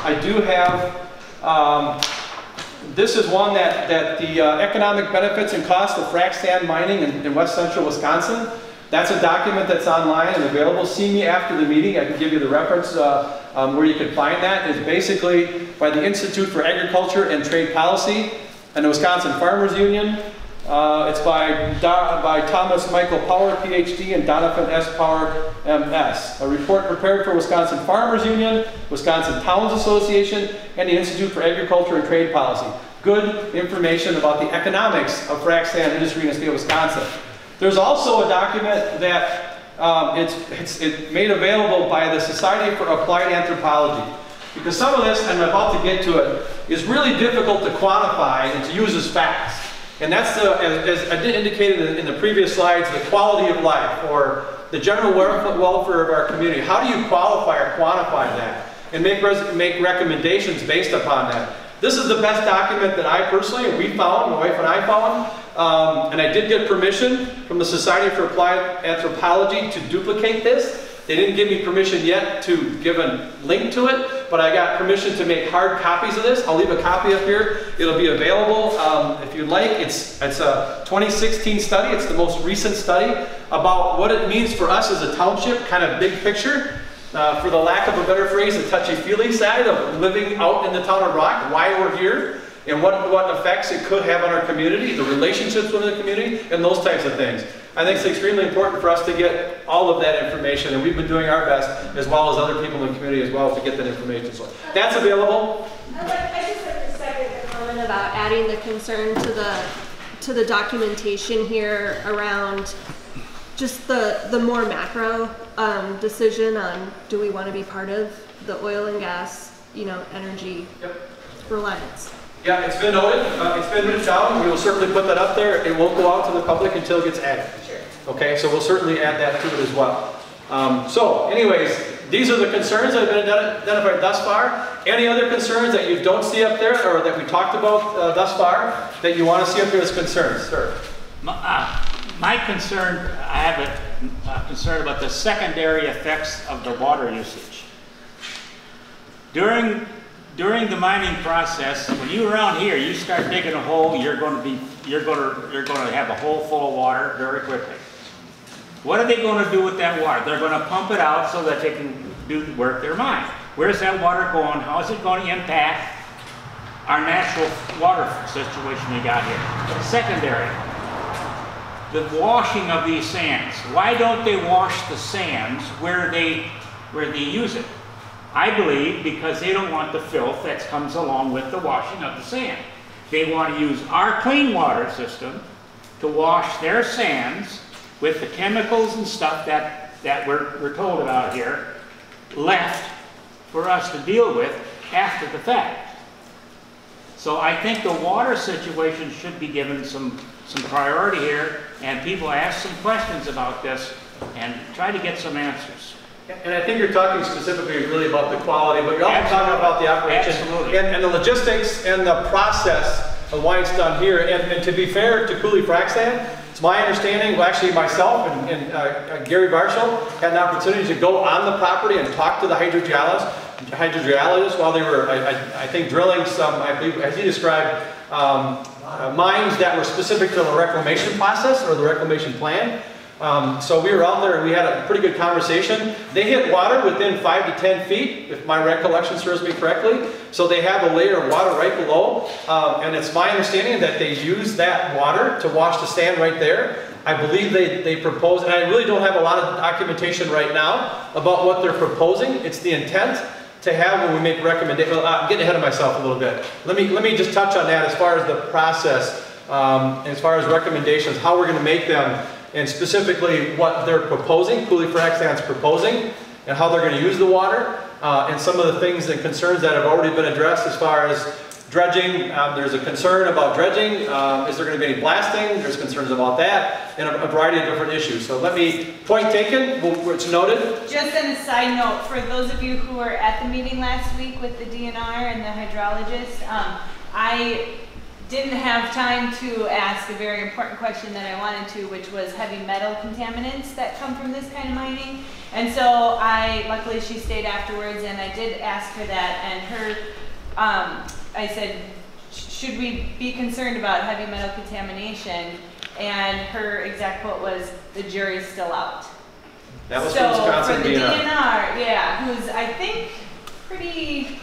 I do have, this is one that the economic benefits and costs of frac sand mining in west central Wisconsin. That's a document that's online and available. See me after the meeting. I can give you the reference where you can find that. It's basically by the Institute for Agriculture and Trade Policy and the Wisconsin Farmers Union. It's by Thomas Michael Power, PhD, and Donovan S. Power, MS. A report prepared for Wisconsin Farmers Union, Wisconsin Towns Association, and the Institute for Agriculture and Trade Policy. Good information about the economics of frac sand industry in the state of Wisconsin. There's also a document that it's made available by the Society for Applied Anthropology. Because some of this, and I'm about to get to it, is really difficult to quantify and to use as facts. And that's, as I did indicate in the previous slides, the quality of life or the general welfare of our community. How do you qualify or quantify that and make recommendations based upon that? This is the best document that I personally, and we found, my wife and I found, and I did get permission from the Society for Applied Anthropology to duplicate this. They didn't give me permission yet to give a link to it, but I got permission to make hard copies of this. I'll leave a copy up here. It'll be available if you'd like. It's a 2016 study. It's the most recent study about what it means for us as a township, kind of big picture. For the lack of a better phrase, the touchy-feely side of living out in the town of Rock, why we're here, and what effects it could have on our community, the relationships within the community, and those types of things. I think it's extremely important for us to get all of that information, and we've been doing our best, as well as other people in the community as well, to get that information. So that's available. I just like to second the comment about adding the concern to the documentation here around just the more macro decision on do we want to be part of the oil and gas, you know, energy reliance. Yeah, it's been noted. It's been written down. We will certainly put that up there. It won't go out to the public until it gets added. Sure. Okay, so we'll certainly add that to it as well. So anyways, these are the concerns that have been identified thus far. Any other concerns that you don't see up there or that we talked about thus far that you want to see up there as concerns? Sir. My concern, I have a concern about the secondary effects of the water usage. During the mining process, when you're around here, you start digging a hole, you're going to have a hole full of water very quickly. What are they going to do with that water? They're going to pump it out so that they can do the work they're mining. Where's that water going? How is it going to impact our natural water situation we got here? Secondary. The washing of these sands. Why don't they wash the sands where they use it? I believe because they don't want the filth that comes along with the washing of the sand. They want to use our clean water system to wash their sands with the chemicals and stuff that we're told about here left for us to deal with after the fact. So I think the water situation should be given some priority here, and people ask some questions about this and try to get some answers. And I think you're talking specifically really about the quality, but you're also talking about the operation and the logistics and the process of why it's done here. And to be fair to Coulee Frac Sand, it's my understanding, well actually myself and Gary Barshall had an opportunity to go on the property and talk to the hydrogeologists while they were, I think, drilling some, I believe, as he described, mines that were specific to the reclamation process or the reclamation plan. So we were out there and we had a pretty good conversation. They hit water within 5 to 10 feet, if my recollection serves me correctly. So they have a layer of water right below. And it's my understanding that they use that water to wash the sand right there. I believe they propose, and I really don't have a lot of documentation right now about what they're proposing. It's the intent to have when we make recommendations. Well, I'm getting ahead of myself a little bit. Let me just touch on that as far as the process, as far as recommendations, how we're going to make them, and specifically what they're proposing, Cooley Frac Sand's proposing, and how they're going to use the water, and some of the things and concerns that have already been addressed as far as dredging. There's a concern about dredging. Is there going to be any blasting? There's concerns about that, and a variety of different issues. So let me, point taken, it's noted. Just on a side note, for those of you who were at the meeting last week with the DNR and the hydrologist, I didn't have time to ask a very important question that I wanted to, which was heavy metal contaminants that come from this kind of mining. And so luckily she stayed afterwards, and I did ask her that, and her, I said, should we be concerned about heavy metal contamination? And her exact quote was, the jury's still out. That was so Wisconsin for the DNR. Yeah, who's I think pretty,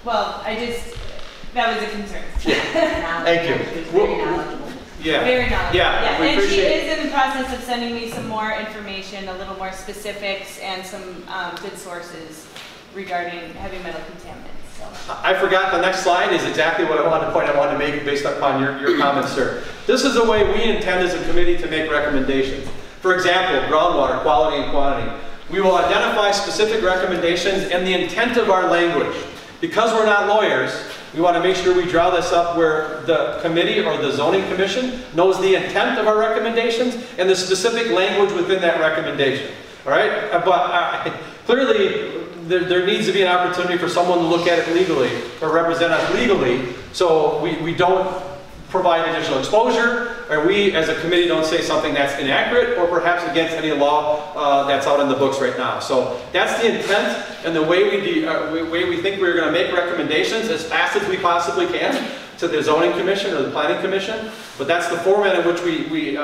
well, that was a concern. Yeah. Thank you. Very knowledgeable. Yeah. Very knowledgeable. Yeah. We And she appreciate is in the process of sending me some more information, a little more specifics, and some good sources regarding heavy metal contaminants. So. I forgot the next slide is exactly what I wanted to make based upon your comments, sir. This is the way we intend as a committee to make recommendations. For example, groundwater quality and quantity. We will identify specific recommendations and the intent of our language. Because we're not lawyers, we want to make sure we draw this up where the committee or the zoning commission knows the intent of our recommendations and the specific language within that recommendation. All right? But clearly, there needs to be an opportunity for someone to look at it legally or represent us legally, so we don't provide additional exposure, or we as a committee don't say something that's inaccurate or perhaps against any law that's out in the books right now. So that's the intent and the way we think we're going to make recommendations as fast as we possibly can to the zoning commission or the planning commission. But that's the format in which we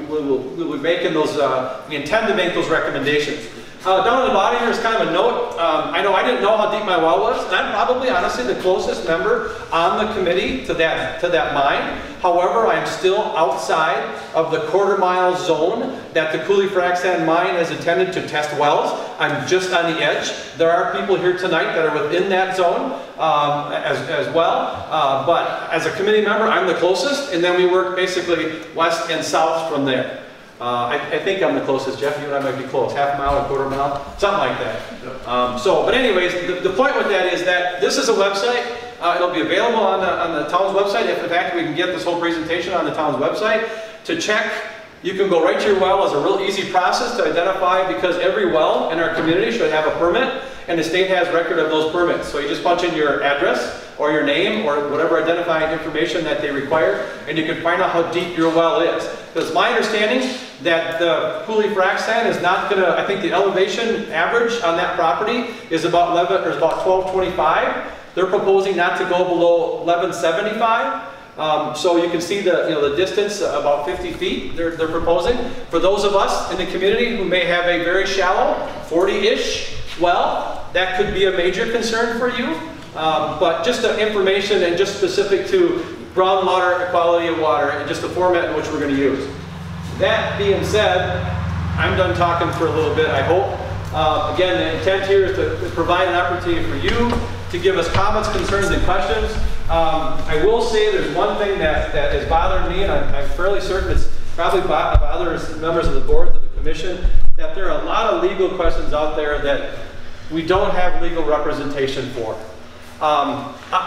will be making those. We intend to make those recommendations. Down at the bottom here is kind of a note. I know I didn't know how deep my well was, and I'm probably, honestly, the closest member on the committee to that mine. However, I'm still outside of the quarter-mile zone that the Cooley Frac Sand mine is intended to test wells. I'm just on the edge. There are people here tonight that are within that zone as well. But as a committee member, I'm the closest, and then we work basically west and south from there. I think I'm the closest. Jeff, you and I might be close. Half a mile, a quarter mile, something like that. But anyways, the point with that is that this is a website. It'll be available on the town's website. If in fact we can get this whole presentation on the town's website to check. You can go right to your well as a real easy process to identify, because every well in our community should have a permit, and the state has record of those permits. So you just punch in your address or your name or whatever identifying information that they require, and you can find out how deep your well is. Because it's my understanding that the Cooley Frac Sand is not going to, I think the elevation average on that property is about 1225. They're proposing not to go below 1175. So you can see the distance, about 50 feet they're proposing. For those of us in the community who may have a very shallow, 40-ish well, that could be a major concern for you. But just the information and just specific to groundwater, quality of water, and just the format in which we're going to use. That being said, I'm done talking for a little bit, I hope. Again, the intent here is to provide an opportunity for you to give us comments, concerns, and questions. I will say there's one thing that is bothering me, and I'm fairly certain it's probably bothers members of the board, of the commission, that there are a lot of legal questions out there that we don't have legal representation for.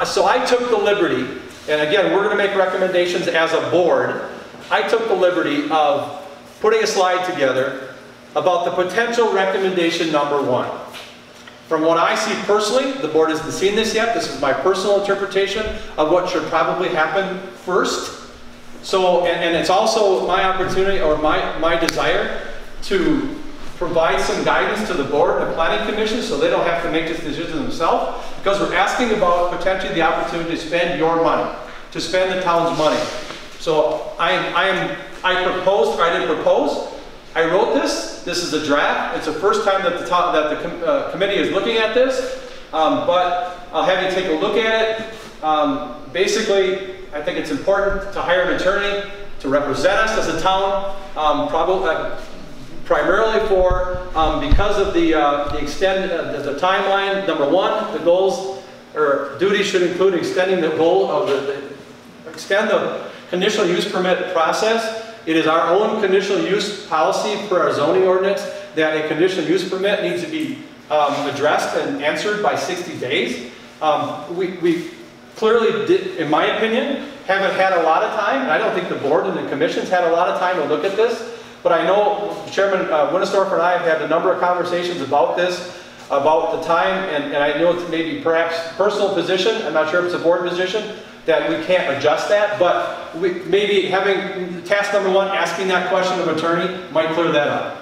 So I took the liberty, and again, we're going to make recommendations as a board. I took the liberty of putting a slide together about the potential recommendation number 1. From what I see personally, the board hasn't seen this yet. This is my personal interpretation of what should probably happen first. So, and it's also my opportunity or my desire to provide some guidance to the board and the planning commission so they don't have to make this decision themselves, because we're asking about potentially the opportunity to spend your money, to spend the town's money. So I proposed, or I didn't propose, I wrote this. This is a draft. It's the first time that the committee is looking at this, but I'll have you take a look at it. Basically, I think it's important to hire an attorney to represent us as a town, primarily for because of the the timeline. Number one, the goals or duties should include extending the goal of extend the conditional use permit process. It is our own conditional use policy for our zoning ordinance that a conditional use permit needs to be addressed and answered by 60 days. We clearly did, in my opinion, haven't had a lot of time, and I don't think the board and the commission's had a lot of time to look at this, but I know Chairman Winnesdorfer and I have had a number of conversations about this, about the time, and I know it's maybe perhaps personal position, I'm not sure if it's a board position, that we can't adjust that, but maybe having task number one, asking that question of attorney, might clear that up.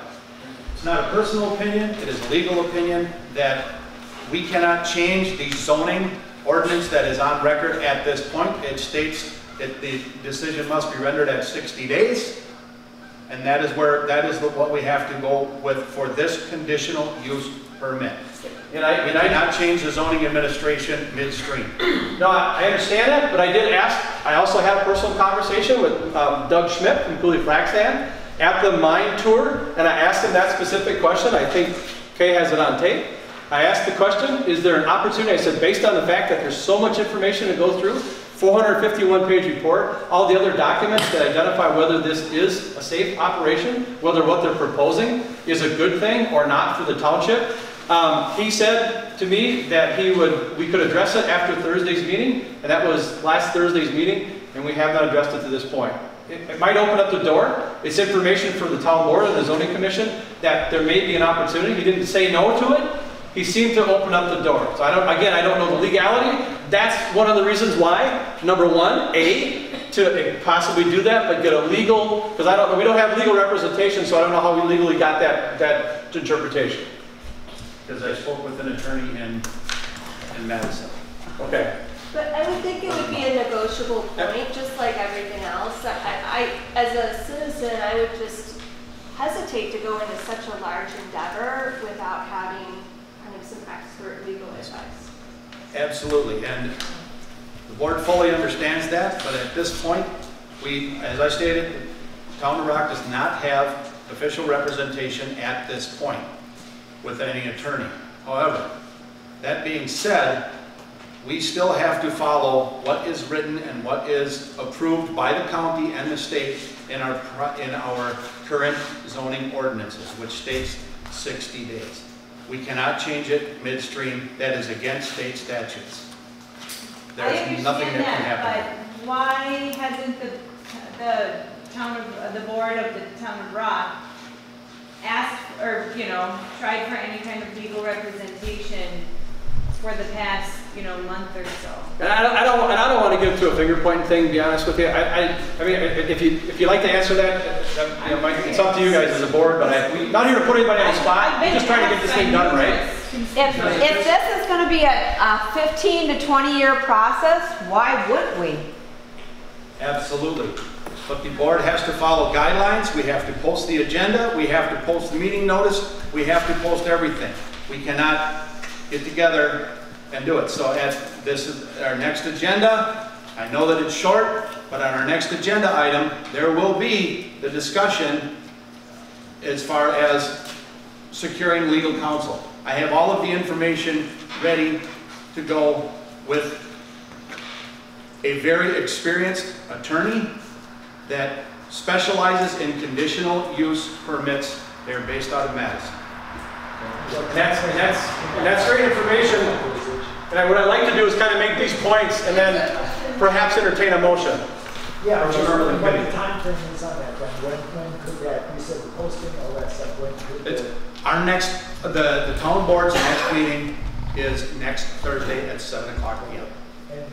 It's not a personal opinion, it is a legal opinion that we cannot change the zoning ordinance that is on record at this point. It states that the decision must be rendered at 60 days, and that is what we have to go with for this conditional use permit. We cannot change the zoning administration midstream. No, I understand that, but I did ask, I also had a personal conversation with Doug Schmidt from Cooley Frac Sand at the mine tour, and I asked him that specific question. I think Kay has it on tape. I asked the question, is there an opportunity? I said, based on the fact that there's so much information to go through, 451-page report, all the other documents that identify whether this is a safe operation, whether what they're proposing is a good thing or not for the township. He said to me that we could address it after Thursday's meeting, and that was last Thursday's meeting, and we have not addressed it to this point. It might open up the door. It's information for the town board and the zoning commission that there may be an opportunity. He didn't say no to it. He seemed to open up the door. So I don't know the legality. That's one of the reasons why, number one, to possibly do that, but get a legal, because we don't have legal representation, so I don't know how we legally got that interpretation. Because I spoke with an attorney in Madison. Okay. But I would think it would be a negotiable point, just like everything else. As a citizen, I would just hesitate to go into such a large endeavor without having kind of some expert legal advice. Absolutely, and the board fully understands that, but at this point, as I stated, Town of Rock does not have official representation at this point with any attorney. However, that being said, we still have to follow what is written and what is approved by the county and the state in our current zoning ordinances, which states 60 days. We cannot change it midstream. That is against state statutes. There's nothing that can happen. But why hasn't the board of the town of Rock asked or tried for any kind of legal representation for the past month or so? And I don't want to get into a finger pointing thing, to be honest with you. I mean, if you'd like to answer that, it's up to you guys as a board. But we're not here to put anybody on the spot. We're just trying to get this thing done right. If this is going to be a 15 to 20 year process, why wouldn't we? Absolutely. But the board has to follow guidelines. We have to post the agenda. We have to post the meeting notice. We have to post everything. We cannot get together and do it. So this is our next agenda. I know that it's short, but on our next agenda item, there will be the discussion as far as securing legal counsel. I have all of the information ready to go with a very experienced attorney that specializes in conditional use permits. They're based out of Madison. That's great information. And what I'd like to do is kind of make these points and then perhaps entertain a motion. Yeah, what the time frame is on that then? When could that, you said the posting, all that stuff, when could Our next, the town board's next meeting is next Thursday at 7 o'clock p.m.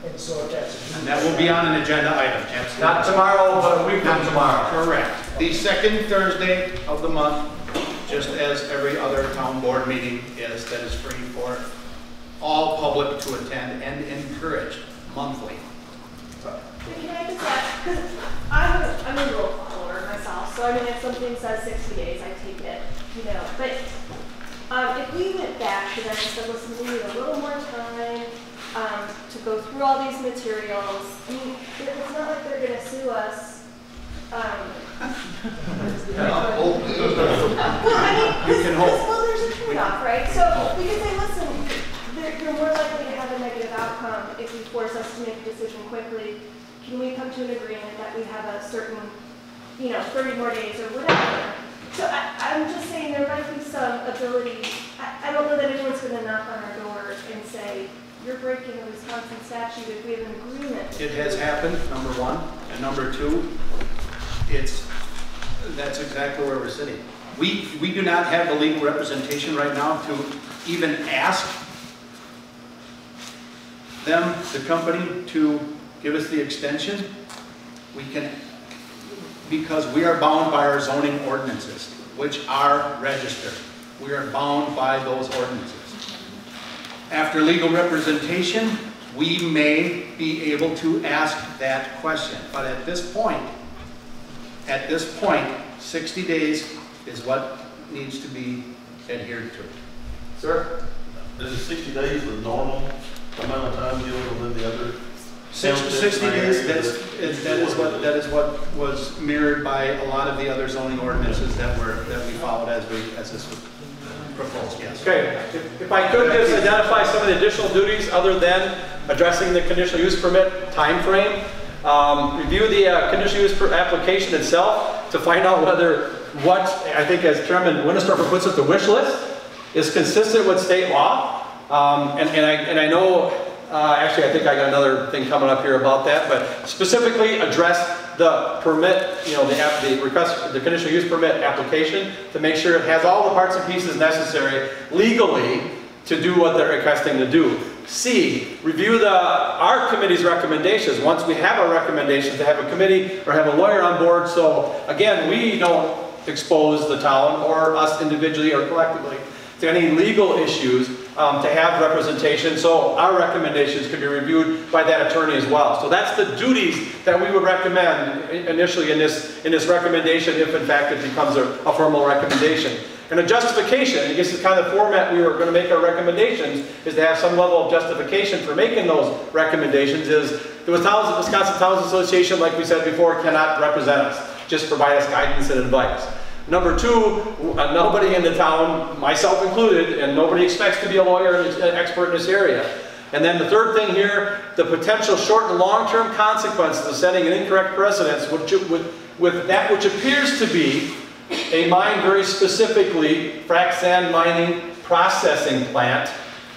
And so that's... And that will be on an agenda item, absolutely. Not tomorrow, but a week from tomorrow. Correct. The second Thursday of the month, just as every other town board meeting is, that is free for all public to attend and encouraged monthly. Can I just ask, because I'm a rule follower myself, so I mean if something says 60 days, I take it, you know. But if we went back to them and said, listen, we need a little more time to go through all these materials, I mean, it's not like they're going to sue us. Well, there's a trade-off, right? So we can say, listen, you're more likely to have a negative outcome if you force us to make a decision quickly. Can we come to an agreement that we have a certain, 30 more days or whatever? So I'm just saying there might be some ability. I don't know that anyone's going to knock on our door and say, you're breaking the Wisconsin statute if we have an agreement. It has happened, number one. And number two, that's exactly where we're sitting. We do not have the legal representation right now to even ask them, the company, to give us the extension. We can, because we are bound by our zoning ordinances, which are registered. We are bound by those ordinances. After legal representation, we may be able to ask that question. But at this point, 60 days is what needs to be adhered to. Sir? Is it 60 days the normal amount of time dealing with the other? 60 days, that is what was mirrored by a lot of the other zoning ordinances that we followed as this was proposed, yes. Okay, if I could just identify some of the additional duties other than addressing the conditional use permit time frame. Review the conditional use application itself to find out whether what, I think as Chairman Winnestorfer puts it, the wish list is consistent with state law. And I know, actually I think I got another thing coming up here about that, but specifically address the permit, the request, the conditional use permit application to make sure it has all the parts and pieces necessary legally to do what they're requesting to do. C, review our committee's recommendations. Once we have our recommendations, to have a committee or have a lawyer on board, so again, we don't expose the town or us individually or collectively to any legal issues, to have representation, so our recommendations could be reviewed by that attorney as well. So that's the duties that we would recommend initially in this recommendation, if in fact it becomes a formal recommendation. And a justification, I guess it's kind of the format we were going to make our recommendations, is to have some level of justification for making those recommendations. Is the Wisconsin Towns Association, like we said before, cannot represent us, just provide us guidance and advice. Number two, nobody in the town, myself included, and nobody expects to be a lawyer and an expert in this area. And then the third thing here, the potential short and long-term consequences of setting an incorrect precedence with that which appears to be a mine, very specifically frac sand mining processing plant,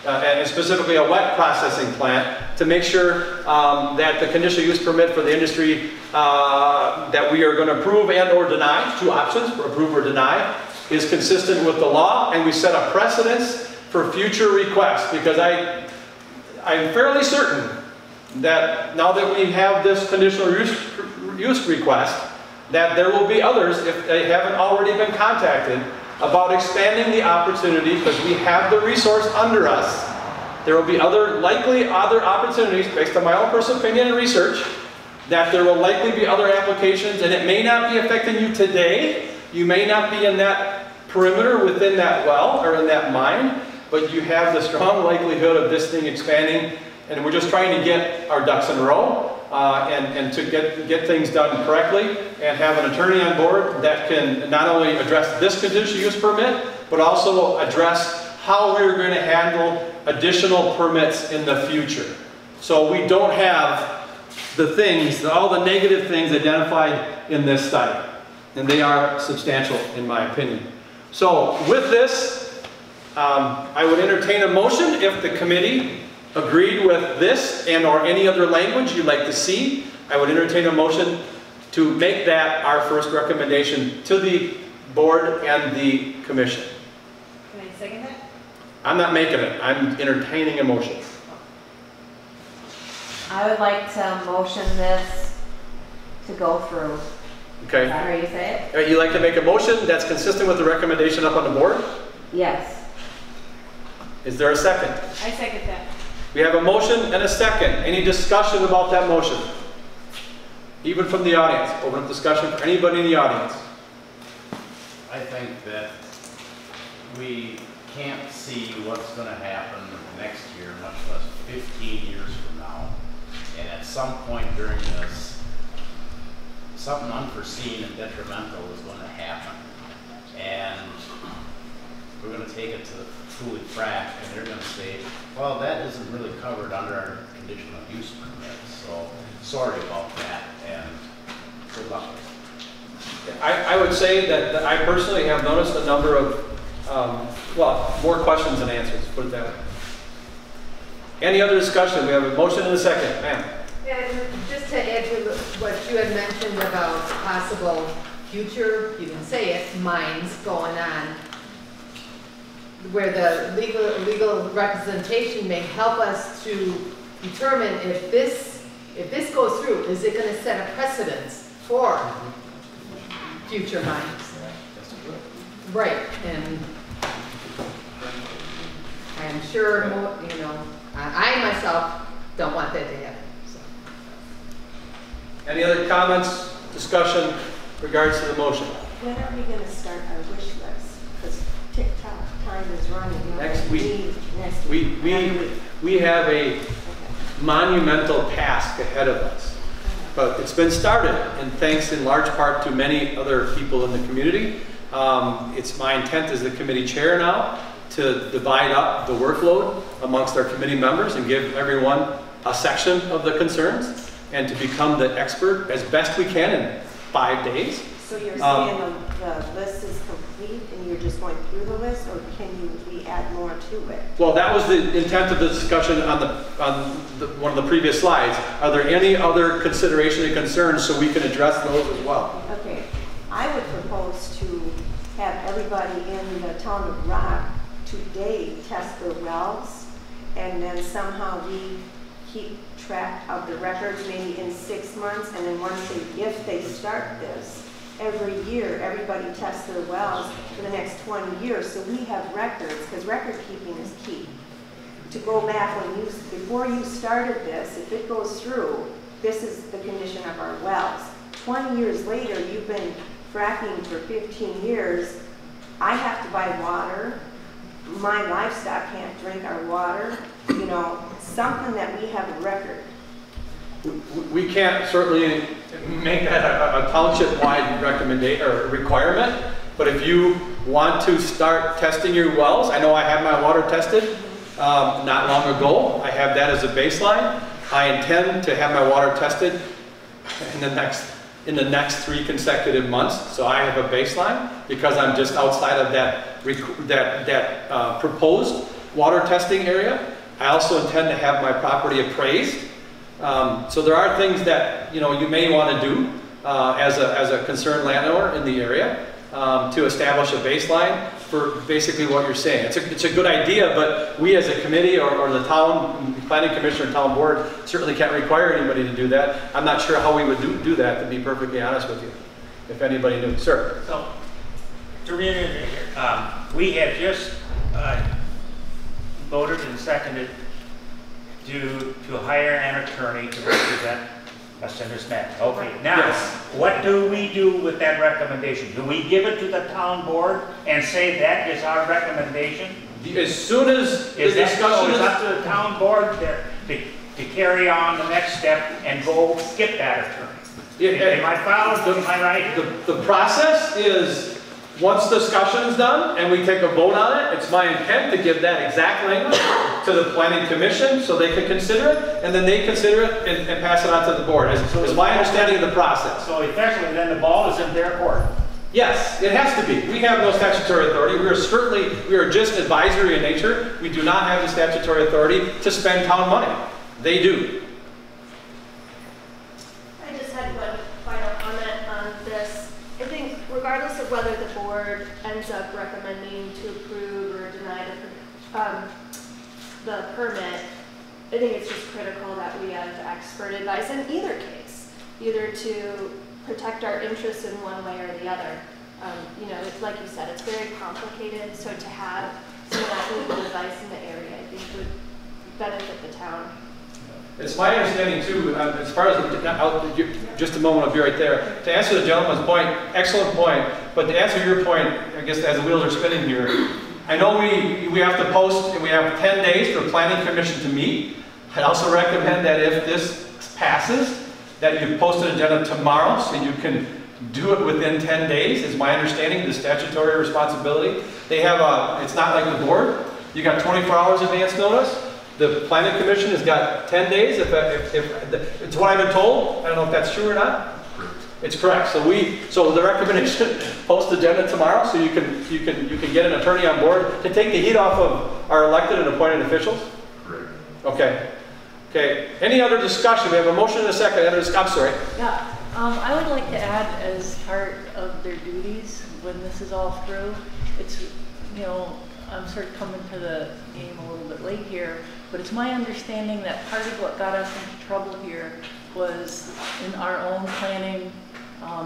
and specifically a wet processing plant, to make sure that the conditional use permit for the industry that we are going to approve and or deny, two options, approve or deny, is consistent with the law, and we set a precedence for future requests, because I'm fairly certain that now that we have this conditional use request, that there will be others, if they haven't already been contacted, about expanding the opportunity, because we have the resource under us. There will be likely other opportunities, based on my own personal opinion and research, that there will likely be other applications, and it may not be affecting you today. You may not be in that perimeter within that well or in that mine, but you have the strong likelihood of this thing expanding, and we're just trying to get our ducks in a row and to get things done correctly, and have an attorney on board that can not only address this conditional use permit, but also address how we're going to handle additional permits in the future. So we don't have the things, all the negative things identified in this study. And they are substantial in my opinion. So with this, I would entertain a motion if the committee agreed with this and or any other language you'd like to see. I would entertain a motion to make that our first recommendation to the board and the commission. Can I second that? I'm not making it. I'm entertaining a motion. I would like to motion this to go through. Okay. I'm ready to say it? All right, you'd like to make a motion that's consistent with the recommendation up on the board? Yes. Is there a second? I second that. We have a motion and a second. Any discussion about that motion? Even from the audience. Open up discussion for anybody in the audience. I think that we can't see what's going to happen next year, much less 15 years from now. And at some point during this, something unforeseen and detrimental is going to happen. And we're going to take it to the Cooley Frac, and they're going to say, well, that isn't really covered under our conditional use permit. So sorry about that, and good luck. I would say that I personally have noticed a number of, well, more questions than answers, put it that way. Any other discussion? We have a motion and a second. Ma'am. And just to add to what you had mentioned about possible future, you can say it, mines going on, where the legal representation may help us to determine if this goes through, is it going to set a precedence for future mines? Right, and I'm sure, you know, I myself don't want that to happen. So. Any other comments, discussion regards to the motion? When are we going to start our wish list? Because TikTok time is running. Next week. Next week. We have a monumental task ahead of us. But it's been started, and thanks in large part to many other people in the community. It's my intent as the committee chair now to divide up the workload amongst our committee members and give everyone a section of the concerns and to become the expert as best we can in 5 days. So you're saying the list is complete and you're just going through the list, or can we add more to it? Well, that was the intent of the discussion on one of the previous slides. Are there any other consideration and concerns so we can address those as well? Okay, I would propose to have everybody in the town of Rock today test their wells, and then somehow we keep track of the records maybe in 6 months, and then if they start this, every year everybody tests their wells for the next 20 years, so we have records, because record keeping is key. To go back before you started this, if it goes through, this is the condition of our wells. 20 years later, you've been fracking for 15 years, I have to buy water, my livestock can't drink our water, you know, something that we have a record. We can't certainly make that a township-wide recommendation or requirement, but if you want to start testing your wells, I know I had my water tested not long ago. I have that as a baseline. I intend to have my water tested in the next 3 consecutive months, so I have a baseline because I'm just outside of that proposed water testing area. I also intend to have my property appraised. So there are things that you may want to do as a concerned landowner in the area to establish a baseline for basically what you're saying. It's a good idea, but we as a committee or the town planning commissioner and town board certainly can't require anybody to do that. I'm not sure how we would do that, to be perfectly honest with you, if anybody knew. Sir. So, to reiterate here, we have just voted and seconded to hire an attorney to represent us in this matter. Okay, now, what do we do with that recommendation? Do we give it to the town board and say that is our recommendation? As soon as the discussion is up to the town board to carry on the next step and go get that attorney. Am I following? Am I right? The process is, once discussion is done and we take a vote on it, it's my intent to give that exact language to the planning commission so they can consider it, and then they consider it and pass it on to the board. Is my understanding of the process. So effectively, then the ball is in their court. Yes, it has to be. We have no statutory authority. We are just advisory in nature. We do not have the statutory authority to spend town money. They do. I just had one final comment on this. I think regardless of whether the board ends up recommending to approve or deny the permit, I think it's just critical that we have expert advice in either case, either to protect our interests in one way or the other. You know, it's like you said, it's very complicated, so to have some of that legal advice in the area, I think would benefit the town. It's my understanding too, as far as, just a moment, I'll be right there. To answer the gentleman's point, excellent point, but to answer your point, I guess as the wheels are spinning here, I know we have to post, and we have 10 days for planning commission to meet. I'd also recommend that if this passes, that you post an agenda tomorrow so you can do it within 10 days, is my understanding, the statutory responsibility. They have it's not like the board. You got 24 hours advance notice. The planning commission has got 10 days, if it's what I've been told. I don't know if that's true or not. It's correct. So the recommendation, post the agenda tomorrow so you can get an attorney on board to take the heat off of our elected and appointed officials. Correct. Okay. Okay. Any other discussion? We have a motion and a second. I'm sorry. Yeah. I would like to add, as part of their duties when this is all through, it's, you know, I'm sort of coming to the game a little bit late here, but it's my understanding that part of what got us into trouble here was in our own planning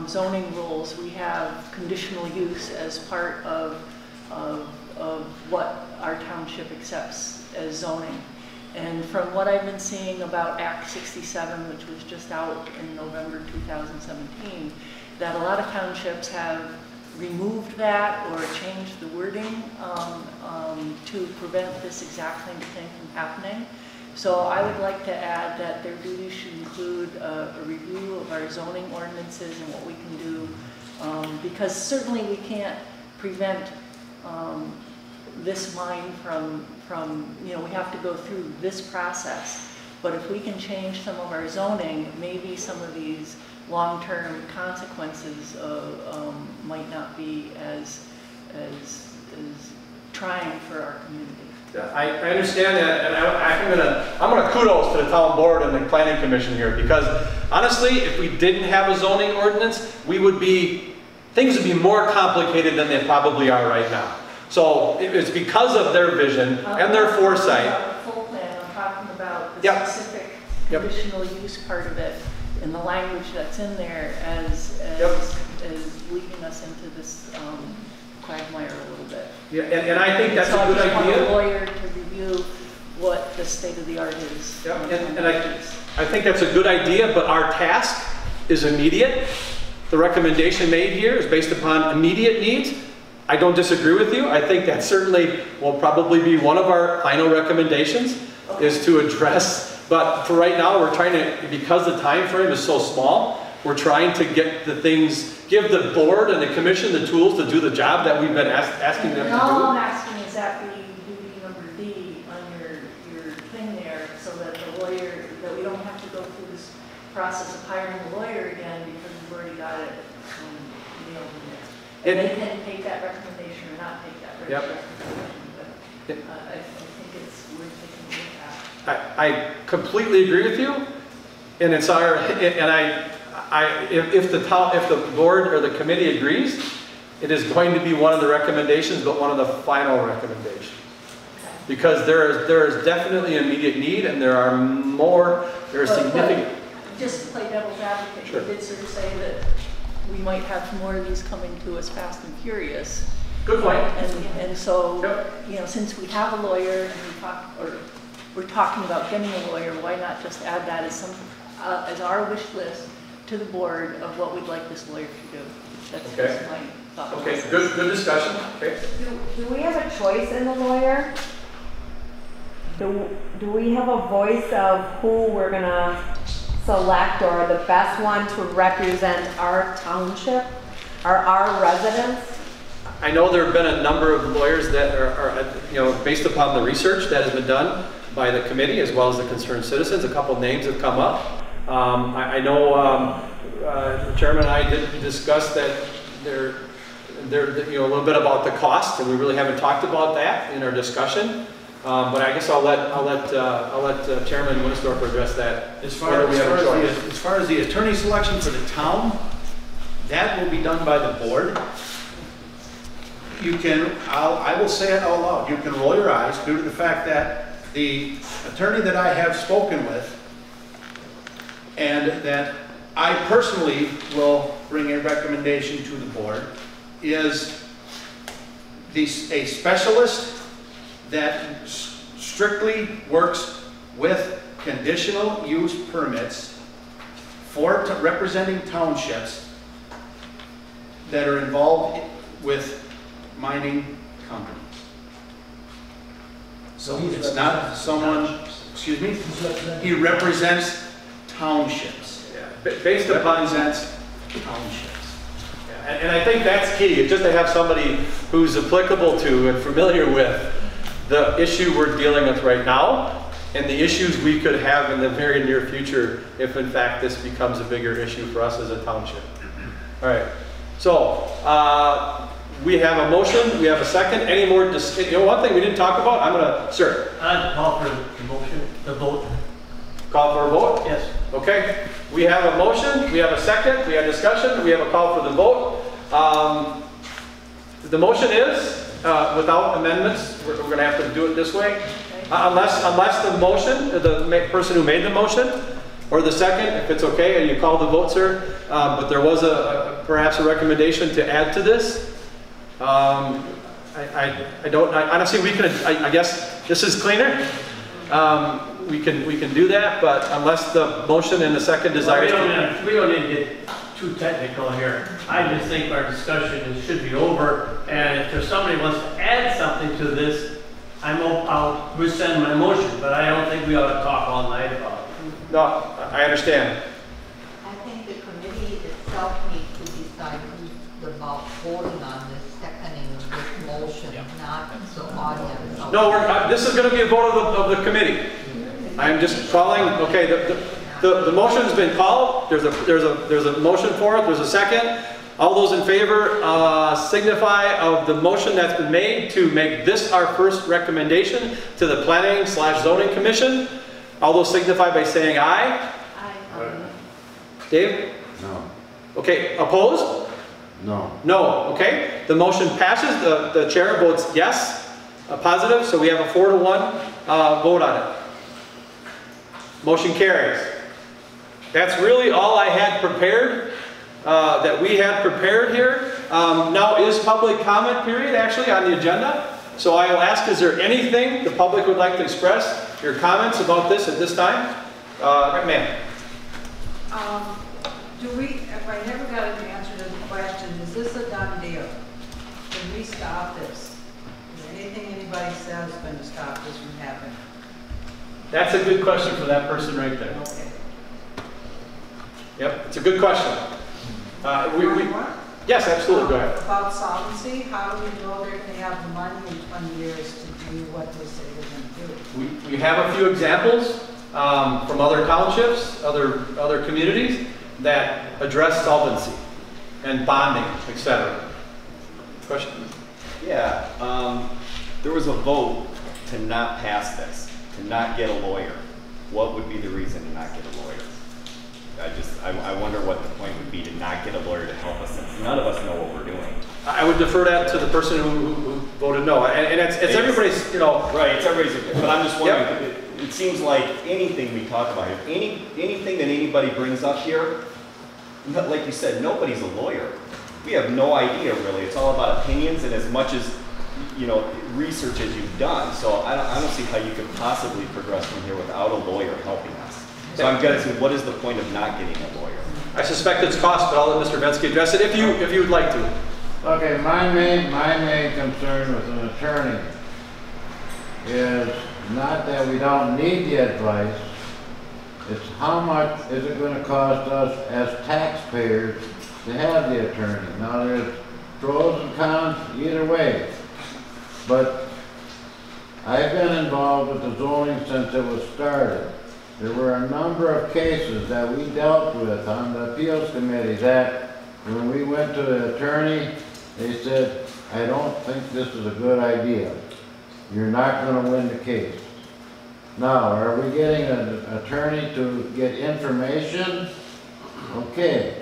zoning rules, we have conditional use as part of what our township accepts as zoning. And from what I've been seeing about Act 67, which was just out in November 2017, that a lot of townships have removed that or changed the wording to prevent this exact same thing from happening. So I would like to add that their duties should include a review of our zoning ordinances and what we can do, because certainly we can't prevent this mine from, you know, we have to go through this process. But if we can change some of our zoning, maybe some of these long-term consequences might not be as trying for our community. Yeah, I understand that, and I'm gonna kudos to the town board and the planning commission here, because honestly, if we didn't have a zoning ordinance, things would be more complicated than they probably are right now. So it's because of their vision and their foresight. I'm talking about the full plan. I'm talking about the specific conditional use part of it and the language that's in there as leading us into this quagmire a little bit. Yeah, and I think that's a good idea. I just want a lawyer to review what the state of the art is. Yeah, and I think that's a good idea, but our task is immediate. The recommendation made here is based upon immediate needs. I don't disagree with you. I think that certainly will probably be one of our final recommendations, is to address, but for right now we're trying to, because the time frame is so small, we're trying to get the things, give the board and the commission the tools to do the job that we've been asking them to do. All I'm asking is that be duty number D on your thing there, so that the lawyer, that we don't have to go through this process of hiring a lawyer again because we've already got it nailed in there. And they can take that recommendation or not take that recommendation, but I think it's worth taking a look at. I completely agree with you, and it's our, and if the board or the committee agrees, it is going to be one of the recommendations, but one of the final recommendations. Because there is definitely immediate need, and there are significant. Just to play devil's advocate, Sure. you did sort of say that we might have more of these coming to us fast and furious. Good point. And so, you know, since we have a lawyer and we're talking about getting a lawyer, why not just add that as our wish list to the board of what we'd like this lawyer to do? That's just my thought. Okay, good discussion. Okay. Do we have a choice in the lawyer? Do we have a voice of who we're gonna select or the best one to represent our township or our residents? I know there have been a number of lawyers that are you know, based upon the research that has been done by the committee as well as the concerned citizens. A couple of names have come up. I know the chairman and I did discuss that you know, a little bit about the cost, and we really haven't talked about that in our discussion. But I guess I'll let Chairman Winsdorf address that. As far as the attorney selection for the town, that will be done by the board. You can, I will say it out loud, you can roll your eyes due to the fact that the attorney that I have spoken with and that I personally will bring a recommendation to the board, is a specialist that strictly works with conditional use permits for representing townships that are involved with mining companies. So it's not someone, excuse me, he represents townships. Based upon townships. And I think that's key, just to have somebody who's applicable to and familiar with the issue we're dealing with right now and the issues we could have in the very near future if in fact this becomes a bigger issue for us as a township. All right, so we have a motion, we have a second. Any more, you know, one thing we didn't talk about, I'm gonna, sir. I'd call for the motion, the vote. Call for a vote? Yes. Okay, we have a motion, we have a second, we have discussion, we have a call for the vote. The motion is, without amendments, we're gonna have to do it this way. Unless the motion, the person who made the motion, or the second, if it's okay, and you call the vote, sir. But there was perhaps a recommendation to add to this. Honestly, we can, I guess this is cleaner. We can do that, but unless the motion and the second desires to. We don't need to get too technical here. I just think our discussion should be over, and if there's somebody who wants to add something to this, I'll rescind my motion, but I don't think we ought to talk all night about it. No, I understand. I think the committee itself needs to decide who's about voting on this, seconding this motion, not the audience. No, this is going to be a vote of the committee. I'm just calling. Okay, the motion's been called. There's a motion for it. There's a second. All those in favor signify of the motion that's been made to make this our first recommendation to the Planning/Zoning Commission. All those signify by saying aye. Aye. Dave? No. Okay, opposed? No. No, okay. The motion passes. The chair votes yes, positive, so we have a 4-to-1 vote on it. Motion carries. That's really all I had prepared, that we had prepared here. Now is public comment period actually on the agenda. So I will ask, is there anything the public would like to express your comments about this at this time? Ma'am. If I never got an answer to the question, is this a done deal? Can we stop this? Is anything anybody says going to stop this from happening? That's a good question for that person right there. Okay. Yep, it's a good question. Yes, absolutely, go ahead. About solvency, how do we know they're going to have the money in 20 years to do what they say they're going to do? We have a few examples from other townships, other communities that address solvency and bonding, etc. Question? Yeah, there was a vote to not pass this, to not get a lawyer. What would be the reason to not get a lawyer? I wonder what the point would be to not get a lawyer to help us, since none of us know what we're doing. I would defer that to the person who voted no, and it's everybody's, you know. Right, it's everybody's, but I'm just wondering, it seems like anything we talk about here, anything that anybody brings up here, like you said, nobody's a lawyer. We have no idea really. It's all about opinions and as much as, you know, research as you've done. So I don't see how you could possibly progress from here without a lawyer helping us. So I'm guessing, what is the point of not getting a lawyer? I suspect it's cost, but I'll let Mr. Vensky address it if you would like to. Okay, my main concern with an attorney is not that we don't need the advice, it's how much is it going to cost us as taxpayers to have the attorney. Now there's pros and cons either way, but I've been involved with the zoning since it was started. There were a number of cases that we dealt with on the appeals committee that when we went to the attorney, they said, I don't think this is a good idea. You're not going to win the case. Now, are we getting an attorney to get information? Okay.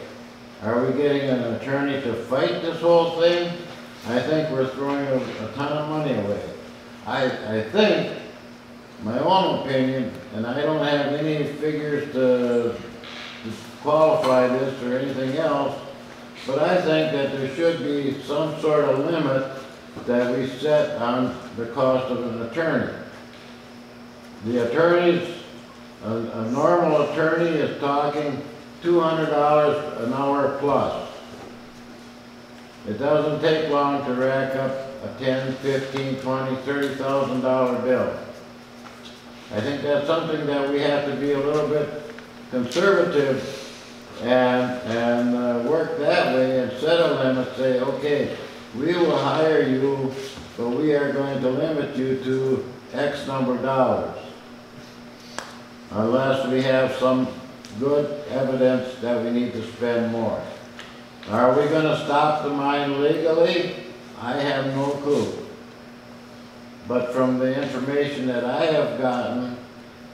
Are we getting an attorney to fight this whole thing? I think we're throwing a ton of money away. I think, my own opinion, and I don't have any figures to qualify this or anything else, but I think that there should be some sort of limit that we set on the cost of an attorney. The attorneys, a normal attorney is talking $200 an hour plus. It doesn't take long to rack up a $10, $15, $20, $30,000 bill. I think that's something that we have to be a little bit conservative and work that way and set a limit, say, okay, we will hire you, but we are going to limit you to X number of dollars. Unless we have some good evidence that we need to spend more. Are we going to stop the mine legally? I have no clue. But from the information that I have gotten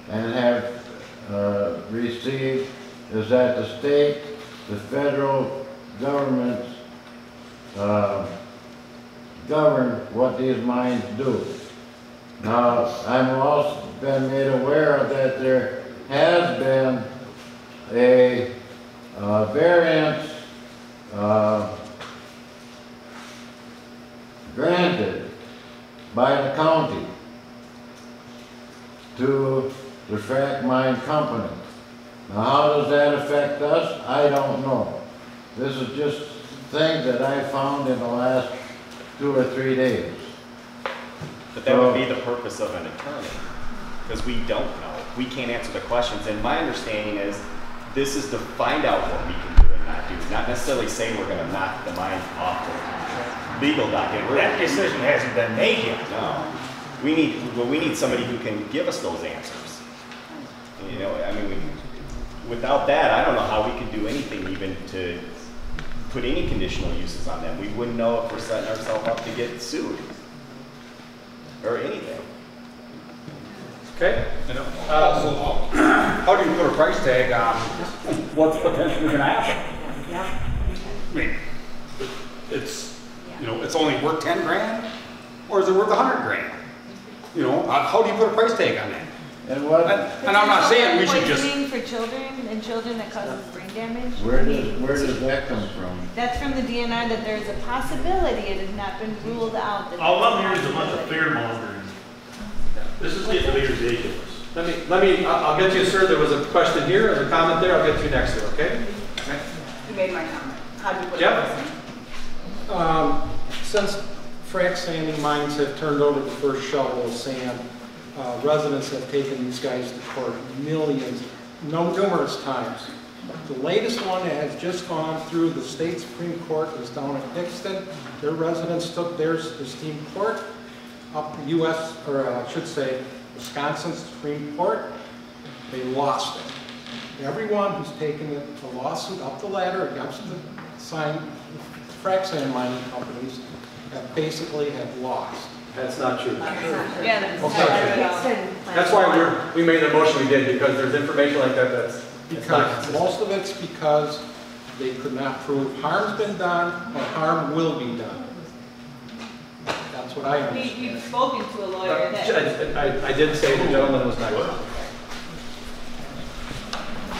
and have received is that the state, the federal governments govern what these mines do. Now, I've also been made aware of that there has been a variance granted by the county to the frac mine company. Now, how does that affect us? I don't know. This is just things that I found in the last 2 or 3 days. But that would be the purpose of an attorney, because we don't know. We can't answer the questions, and my understanding is this is to find out what we can do and not do, not necessarily saying we're going to knock the mine off the legal docket. That decision hasn't been made yet. No. We need somebody who can give us those answers. You know, I mean, without that, I don't know how we can do anything even to put any conditional uses on them. We wouldn't know if we're setting ourselves up to get sued or anything. Okay. How do you put a price tag on what's potentially going to happen? I mean, it's, you know, it's only worth 10 grand, or is it worth 100 grand? You know, how do you put a price tag on that? And what? And I'm not saying we should just. Poisoning for children and children that causes brain damage. Where does that come from? That's from the DNR, that there is a possibility. It has not been ruled out. That All I'm hearing is a bunch of fear mongering. This is getting to be ridiculous. I'll get to you, sir. There was a question here, there's a comment there. I'll get to you next, sir, okay? You made my comment. How do you put Yep. Since frac sanding mines have turned over the first shovel of sand, residents have taken these guys to court numerous times. The latest one that has just gone through the state Supreme Court is down in Hixton. Their residents took theirs to Supreme Court, up the U.S., or I should say, Wisconsin Supreme Court. They lost it. Everyone who's taken the lawsuit up the ladder against the frac sand mining companies basically have lost. That's not true. Yeah, that's okay. That's why we made the motion we did, because there's information like that because most of it's because they could not prove harm's been done or harm will be done. That's what I understand. We've spoken to a lawyer that... I did say the gentleman was not good.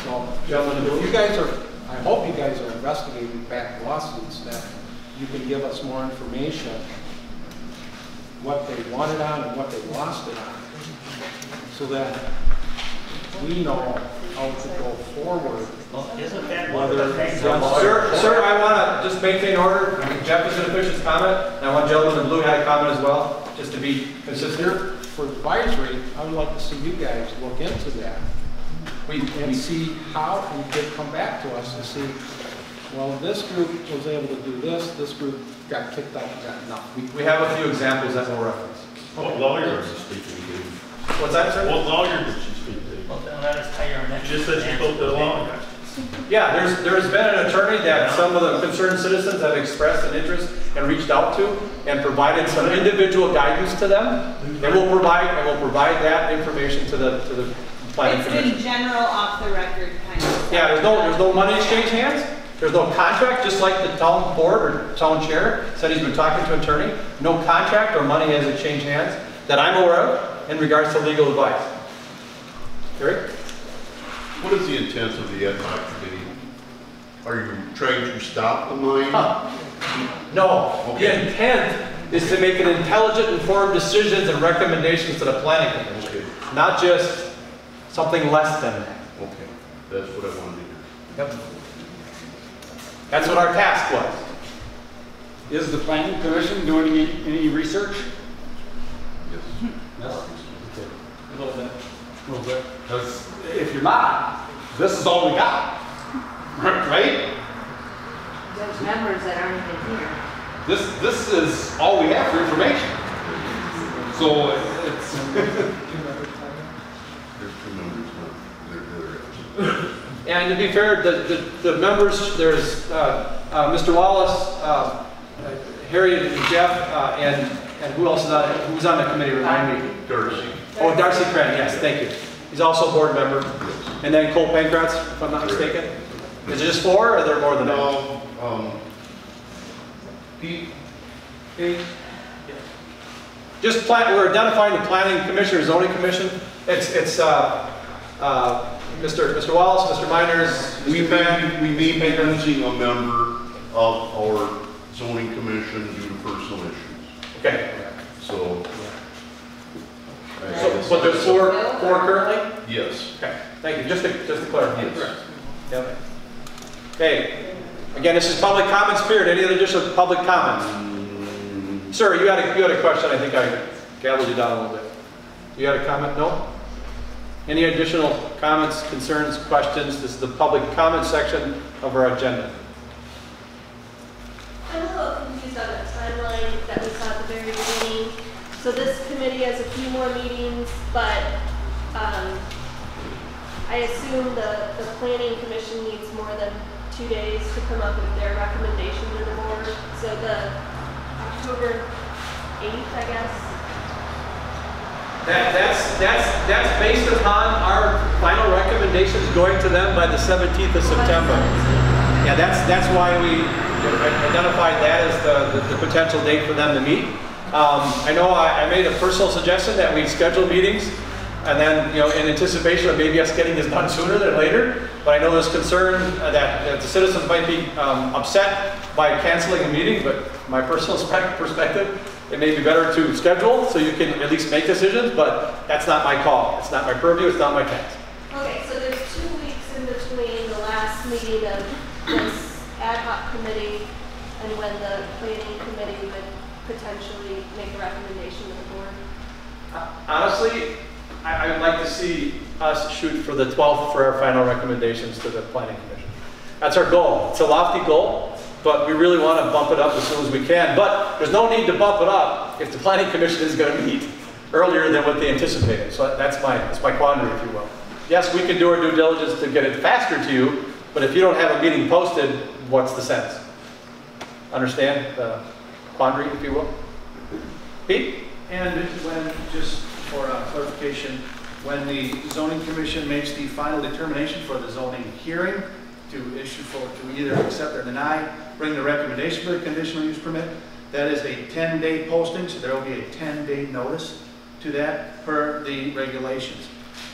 So, gentlemen, if you guys are, I hope you guys are investigating back lawsuits that you can give us more information, what they won it on and what they lost it on, so that we know how to go forward. Well, isn't that Sir, I want to just maintain order. Jeff is going to finish his comment, and I want gentleman in blue had a comment as well, just to be consistent. For advisory, I would like to see you guys look into that and see how we could come back to us and see, well, this group was able to do this group got kicked out and got nothing. We have a few examples that will reference. What lawyer is she speaking to? What's that, sir? What lawyer did she speak to? Well, then let us tell you our next. She just said she spoke to the lawyer. Yeah, there's been an attorney that some of the concerned citizens have expressed an interest and reached out to and provided some individual guidance to them. And we'll provide that information to the planning commission. It's in general, off the record kind of stuff. Yeah, there's no money exchange hands. There's no contract, just like the town board or town chair said he's been talking to an attorney. No contract or money has exchanged hands that I'm aware of in regards to legal advice. Gary? What is the intent of the ad hoc committee? Are you trying to stop the mine? No, Okay. the intent is to make an intelligent, informed decisions and recommendations to the planning commission. Okay. Not just something less than that. Okay, that's what I wanted to hear. Yep. That's what our task was. Is the planning commission doing any research? Yes. Yes. Okay. A little bit. A little bit. Because if you're not, this is all we got. Right? There's members that aren't even here. This is all we have for information. So it's There's two members, there is. And to be fair, the members, there's Mr. Wallace, Harry and Jeff, and who else is on, who's on the committee, remind me? Darcy. Oh, Darcy Cran, yes, thank you. He's also a board member. And then Cole Pankratz, if I'm not mistaken. Is it just 4 or are there more than that? No, Pete? Just we're identifying the planning commission or zoning commission. It's Mr. Wallace, Mr. Miners, we may be losing a member of our zoning commission due to personal issues. Okay. So. But there's 4 currently? Yes. Okay, thank you. Just to clarify. Yes. Yep. Okay. Again, this is public comments period. Any other additional public comments? Sir, you had a question. I think I gabbled you down a little bit. You had a comment? No? Any additional comments, concerns, questions? This is the public comment section of our agenda. I'm a little confused on the timeline that we saw at the very beginning. So this committee has a few more meetings, but I assume the planning commission needs more than 2 days to come up with their recommendation to the board. So the October 8th, I guess. That's based upon our final recommendations going to them by the 17th of September. Yeah, that's why we identified that as the potential date for them to meet. I know I made a personal suggestion that we schedule meetings and then, in anticipation of maybe us getting this done sooner than later. But I know there's concern that the citizens might be upset by canceling a meeting, but my personal perspective, it may be better to schedule so you can at least make decisions, but that's not my call. It's not my purview, it's not my task. Okay, so there's 2 weeks in between the last meeting of this ad hoc committee and when the planning committee would potentially make a recommendation to the board? Honestly, I would like to see us shoot for the 12th for our final recommendations to the planning commission. That's our goal. It's a lofty goal, but we really want to bump it up as soon as we can. But there's no need to bump it up if the planning commission is going to meet earlier than what they anticipated. So that's my quandary, if you will. Yes, we can do our due diligence to get it faster to you, but if you don't have a meeting posted, what's the sense? Understand the quandary, if you will? Pete? And when, just for clarification, when the zoning commission makes the final determination for the zoning hearing to issue to either accept or deny, bring the recommendation for the conditional use permit, that is a 10-day posting, so there will be a 10-day notice to that per the regulations.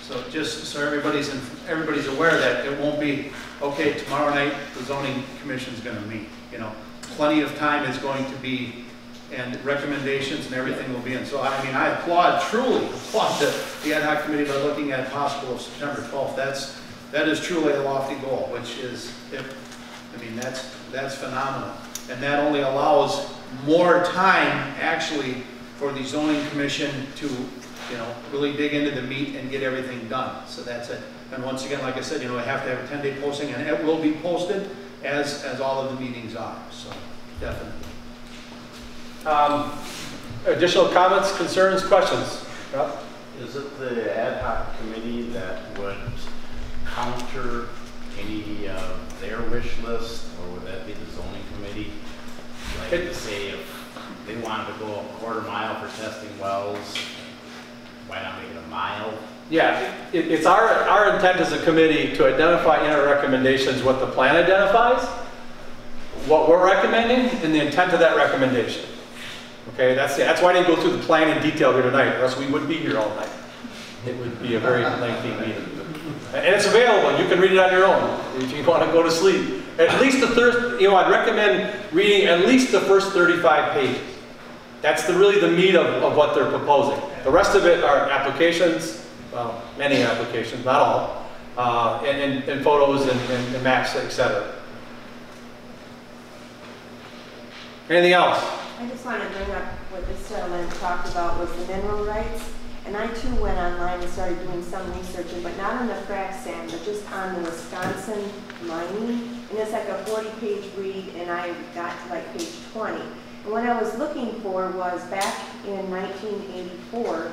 So just so everybody's aware that it won't be, okay, tomorrow night the zoning commission is going to meet. Plenty of time is going to be, and recommendations and everything will be in. So I mean, I truly applaud the ad hoc committee by looking at possible of September 12th. That is truly a lofty goal, which is, that's phenomenal. And that only allows more time actually for the zoning commission to, really dig into the meat and get everything done. So that's it. And once again, like I said, I have to have a 10-day posting, and it will be posted as all of the meetings are. So definitely. Additional comments, concerns, questions? Rob? Is it the ad hoc committee that would counter any of their wish list, or would that be the zoning committee? Like to say if they wanted to go a quarter mile for testing wells, why not make it a mile? Yeah, it's our intent as a committee to identify in our recommendations what the plan identifies, what we're recommending, and the intent of that recommendation. Okay, that's why I didn't go through the plan in detail here tonight, or else we would be here all night. it would be a very lengthy meeting. And it's available, you can read it on your own if you want to go to sleep. At least the first, I'd recommend reading at least the first 35 pages. That's really the meat of what they're proposing. The rest of it are applications, well, many applications, not all, and photos and maps, etc. Anything else? I just want to bring up what this gentleman talked about was the mineral rights. And I too went online and started doing some researching, but not on the frac sand, but just on the Wisconsin mining. And it's like a 40-page read, and I got to like page 20. And what I was looking for was back in 1984,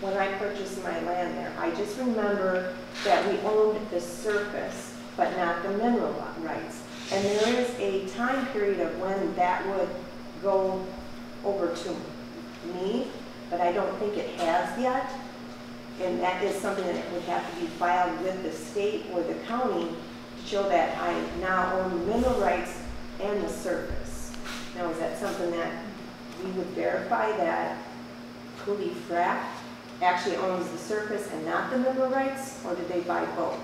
when I purchased my land there. I just remember that we owned the surface, but not the mineral rights. And there is a time period of when that would go over to me, but I don't think it has yet. And that is something that would have to be filed with the state or the county to show that I now own the mineral rights and the surface. Now, is that something that we would verify that Cooley Frac actually owns the surface and not the mineral rights, or did they buy both?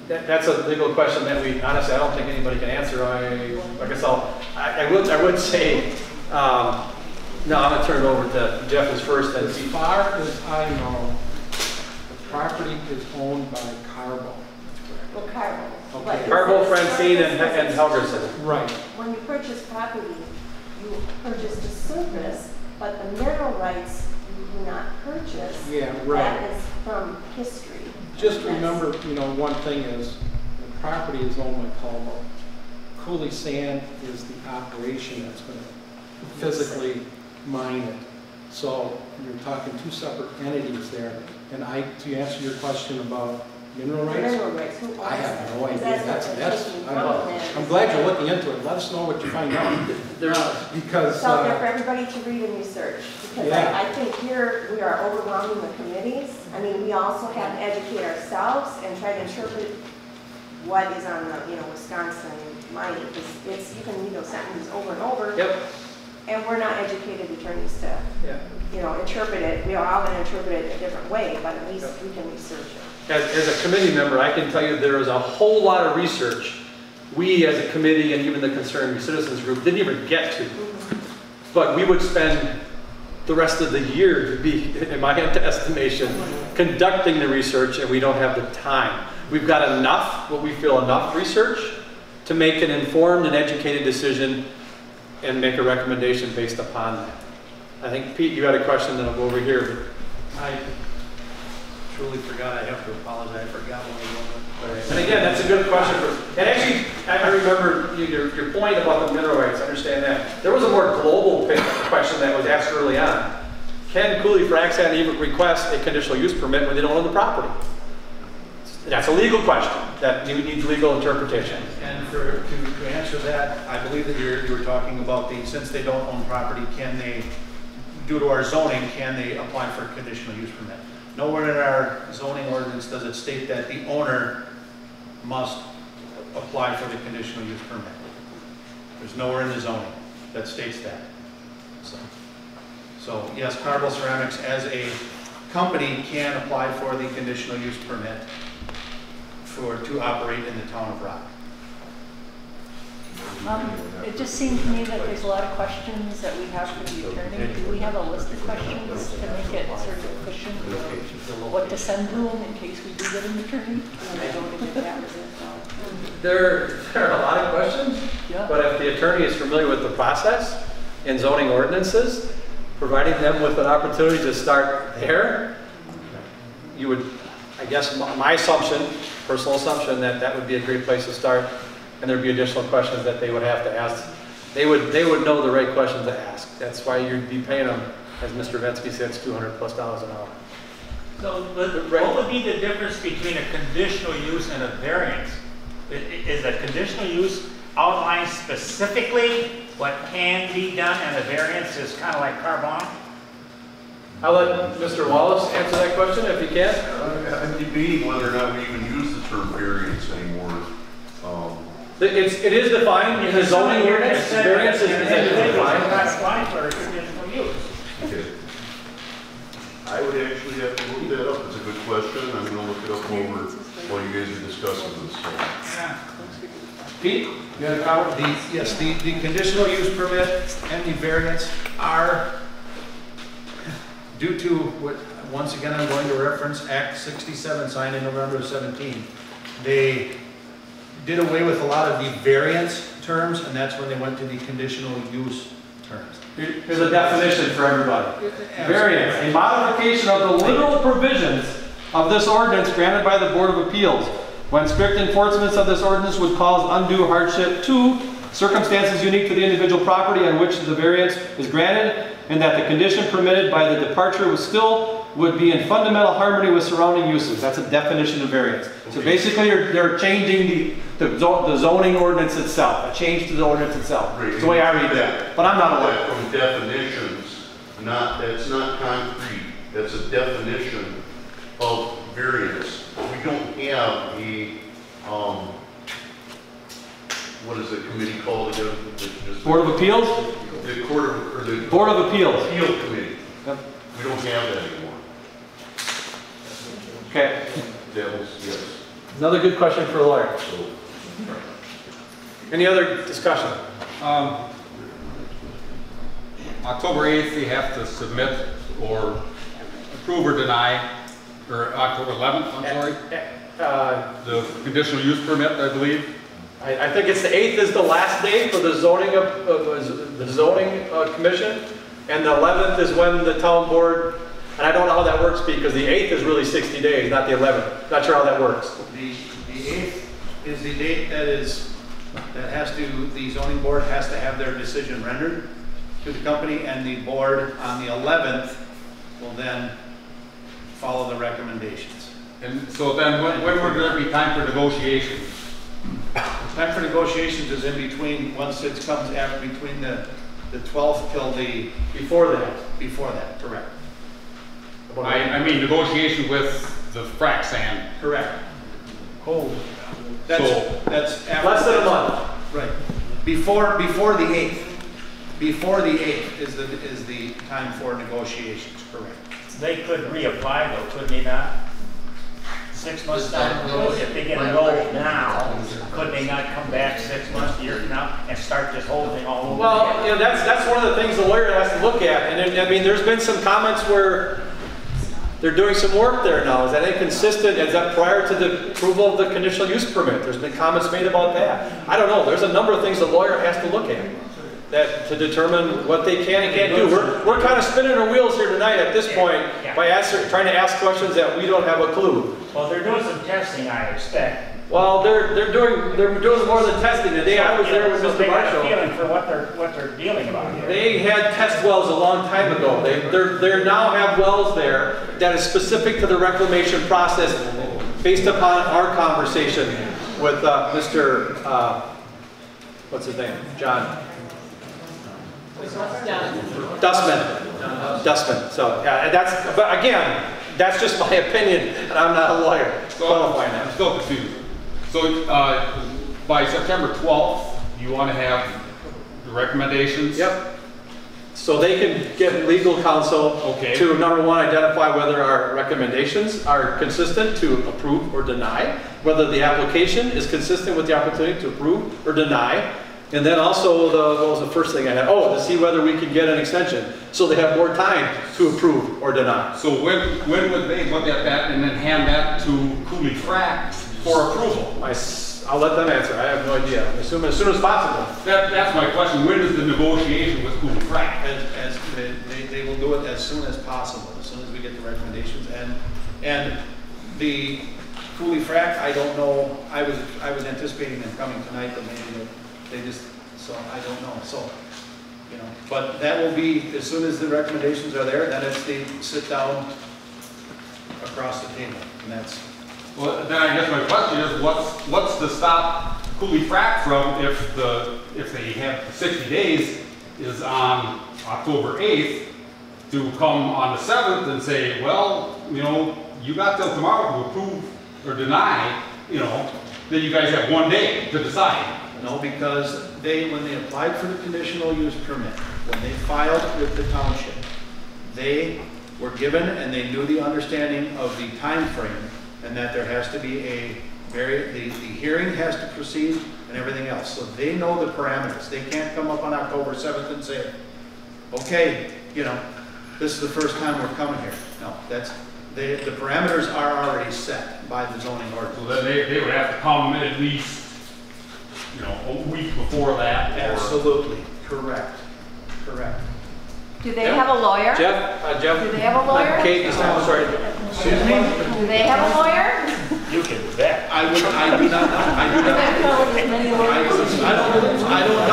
That's a legal question that we, honestly, I don't think anybody can answer. I guess I would say, no, I'm gonna turn it over to Jeff as first. As far as I know, the property is owned by Carbo. Well, Carbo. Okay. Carbo, Francine, and Helgerson. Right. When you purchase property, you purchase the surface, but the mineral rights you do not purchase. Yeah, right. That is from history. Just remember, one thing is, the property is owned by Carbo. Cooley Sand is the operation that's going to physically mine it. So you're talking two separate entities there. And to answer your question about mineral rights, I have no idea. I'm glad you're looking into it. Let us know what you find out. Because it's out there for everybody to read and research. Because yeah. I think here we are overwhelming the committees. I mean, we also have to educate ourselves and try to interpret what is on the Wisconsin mining. It's you can read those sentences over and over. Yep. And we're not educated attorneys to interpret it. We are all going to interpret it a different way, but at least we can research it. As a committee member, I can tell you there is a whole lot of research we as a committee and even the Concerned Citizens Group didn't even get to. But we would spend the rest of the year, to be, in my estimation, conducting the research, and we don't have the time. We've got enough, what we feel enough research, to make an informed and educated decision and make a recommendation based upon that. I think, Pete, you had a question, then I'll go over here. I truly forgot. I have to apologize. I forgot what I wrote. And again, that's a good question. And actually, I remember your point about the mineral rights. I understand that. There was a more global question that was asked early on. Can Cooley Frac Sand even request a conditional use permit when they don't own the property? That's a legal question that needs legal interpretation. And to answer that, I believe that you were talking about since they don't own property, can they, due to our zoning, can they apply for a conditional use permit? Nowhere in our zoning ordinance does it state that the owner must apply for the conditional use permit. There's nowhere in the zoning that states that. So yes, Carbo Ceramics as a company can apply for the conditional use permit to operate in the town of Rock. It just seemed to me that there's a lot of questions that we have for the attorney. Do we have a list of questions to make it sort of efficient? What to send to them in case we do get an attorney? There are a lot of questions, but if the attorney is familiar with the process and zoning ordinances, providing them with an opportunity to start there, you would, I guess my assumption, personal assumption, that would be a great place to start, and there'd be additional questions that they would have to ask. They would know the right questions to ask. That's why you'd be paying them, as Mr. Vetsky said, it's $200+ an hour. So, what would be the difference between a conditional use and a variance? Is a conditional use outlined specifically what can be done, and a variance is kind of like carbon? I'll let Mr. Wallace answer that question if he can. I'm debating whether or not we even use the term variance anymore. It is defined in the zoning ordinance. Variance is defined. Okay. I would actually have to look that up. It's a good question. I'm gonna look it up over while you guys are discussing this, so. Pete, you have a comment? Yes, the conditional use permit and the variance are due to what, once again, I'm going to reference Act 67 signed in November of 17. They did away with a lot of the variance terms, and that's when they went to the conditional use terms. Here's a definition for everybody. Variance, a modification of the literal provisions of this ordinance granted by the Board of Appeals. When strict enforcement of this ordinance would cause undue hardship to circumstances unique to the individual property on which the variance is granted, and that the condition permitted by the departure would be in fundamental harmony with surrounding uses. That's a definition of variance. So basically, they're changing the zoning ordinance itself. A change to the ordinance itself. That's the way I read that. But I'm not aware. From definitions, that's not concrete. That's a definition of variance. We don't have a, what is the committee called again? Board of Appeals? The Court of, or the Board of Appeals. Appeal Committee. Yep. We don't have that anymore. Okay. That was, yes. Another good question for a lawyer. Any other discussion? October 8th, they have to submit or approve or deny, or October 11th, I'm sorry? The conditional use permit, I believe. I think it's the 8th is the last day for the zoning commission, and the 11th is when the town board, and I don't know how that works because the 8th is really 60 days, not the 11th. Not sure how that works. The 8th is the date the zoning board has to have their decision rendered to the company, and the board on the 11th will then follow the recommendations. And so then when would there be time for negotiations? Time for negotiations is in between, once it comes after, between the 12th till the... Before that. Before that, correct. I mean negotiation with the frac sand. Correct. Oh. That's after, less than a month. Right. Before the 8th. Before the 8th is the time for negotiations, correct. They could reapply though, couldn't they not? 6 months down the road, if they get a no now, could they not come back 6 months, a year from now, and start this whole thing all over Well, again? that's one of the things the lawyer has to look at. And I mean, there's been some comments where they're doing some work there now. Is that inconsistent? Is that prior to the approval of the conditional use permit? There's been comments made about that. I don't know. There's a number of things the lawyer has to look at to determine what they can and can't do. We're kind of spinning our wheels here tonight at this point by trying to ask questions that we don't have a clue. Well, they're doing some testing, I expect. Well, they're doing more than testing. The day I was there with Mr. Marshall, they got a feeling for what they're dealing about here. They had test wells a long time ago. They now have wells there that is specific to the reclamation process, based upon our conversation with Mr. What's his name? John. Dustman. So yeah, but again, that's just my opinion, and I'm not a lawyer. I'm still confused. So by September 12th, you want to have the recommendations? Yep. So they can get legal counsel to, number one, identify whether our recommendations are consistent to approve or deny, whether the application is consistent with the opportunity to approve or deny, and then also, what was the first thing I had? Oh, to see whether we can get an extension, so they have more time to approve or deny. So when would they look at that and then hand that to Cooley Frac for approval? I'll let them answer. I have no idea. As soon as possible. That's my question. When is the negotiation with Cooley Frac? As they will do it as soon as possible, as soon as we get the recommendations. And the Cooley Frac, I don't know. I was anticipating them coming tonight, but maybe they just, so I don't know. So, you know, but that will be, as soon as the recommendations are there, then it's the sit down across the table, and that's. Well, then I guess my question is, what's to stop Cooley Frac from, if they have 60 days, is on October 8th to come on the 7th and say, well, you know, you got till tomorrow to approve or deny, you know, then you guys have 1 day to decide. No, because when they applied for the conditional use permit, when they filed with the township, they were given and they knew the understanding of the time frame and that there has to be the hearing has to proceed and everything else. So they know the parameters. They can't come up on October 7th and say, okay, you know, this is the first time we're coming here. No, the parameters are already set by the zoning ordinance. So then they would have to come at least, you know, a week before that. Absolutely, correct. Do they have a lawyer? Jeff? Do they have a lawyer? Kate, I'm sorry. Excuse me? Do they have a lawyer? You can do that. I do not know. I don't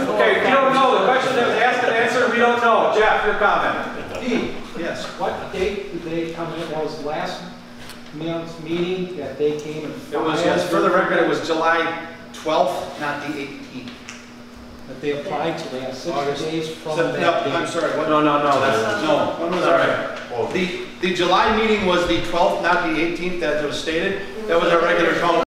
know. Okay, if you don't know, the question that was asked and answered, we don't know. Jeff, your comment. Pete, Yes. what date did they come in? That was last month's meeting that they came and It was, yes, for the record, it was July 12th, not the 18th. that they applied to. They have 6 August. days from No, that date. I'm sorry. What? No, that's, No, one was all right. The July meeting was the 12th, not the 18th, that was stated. That was our regular council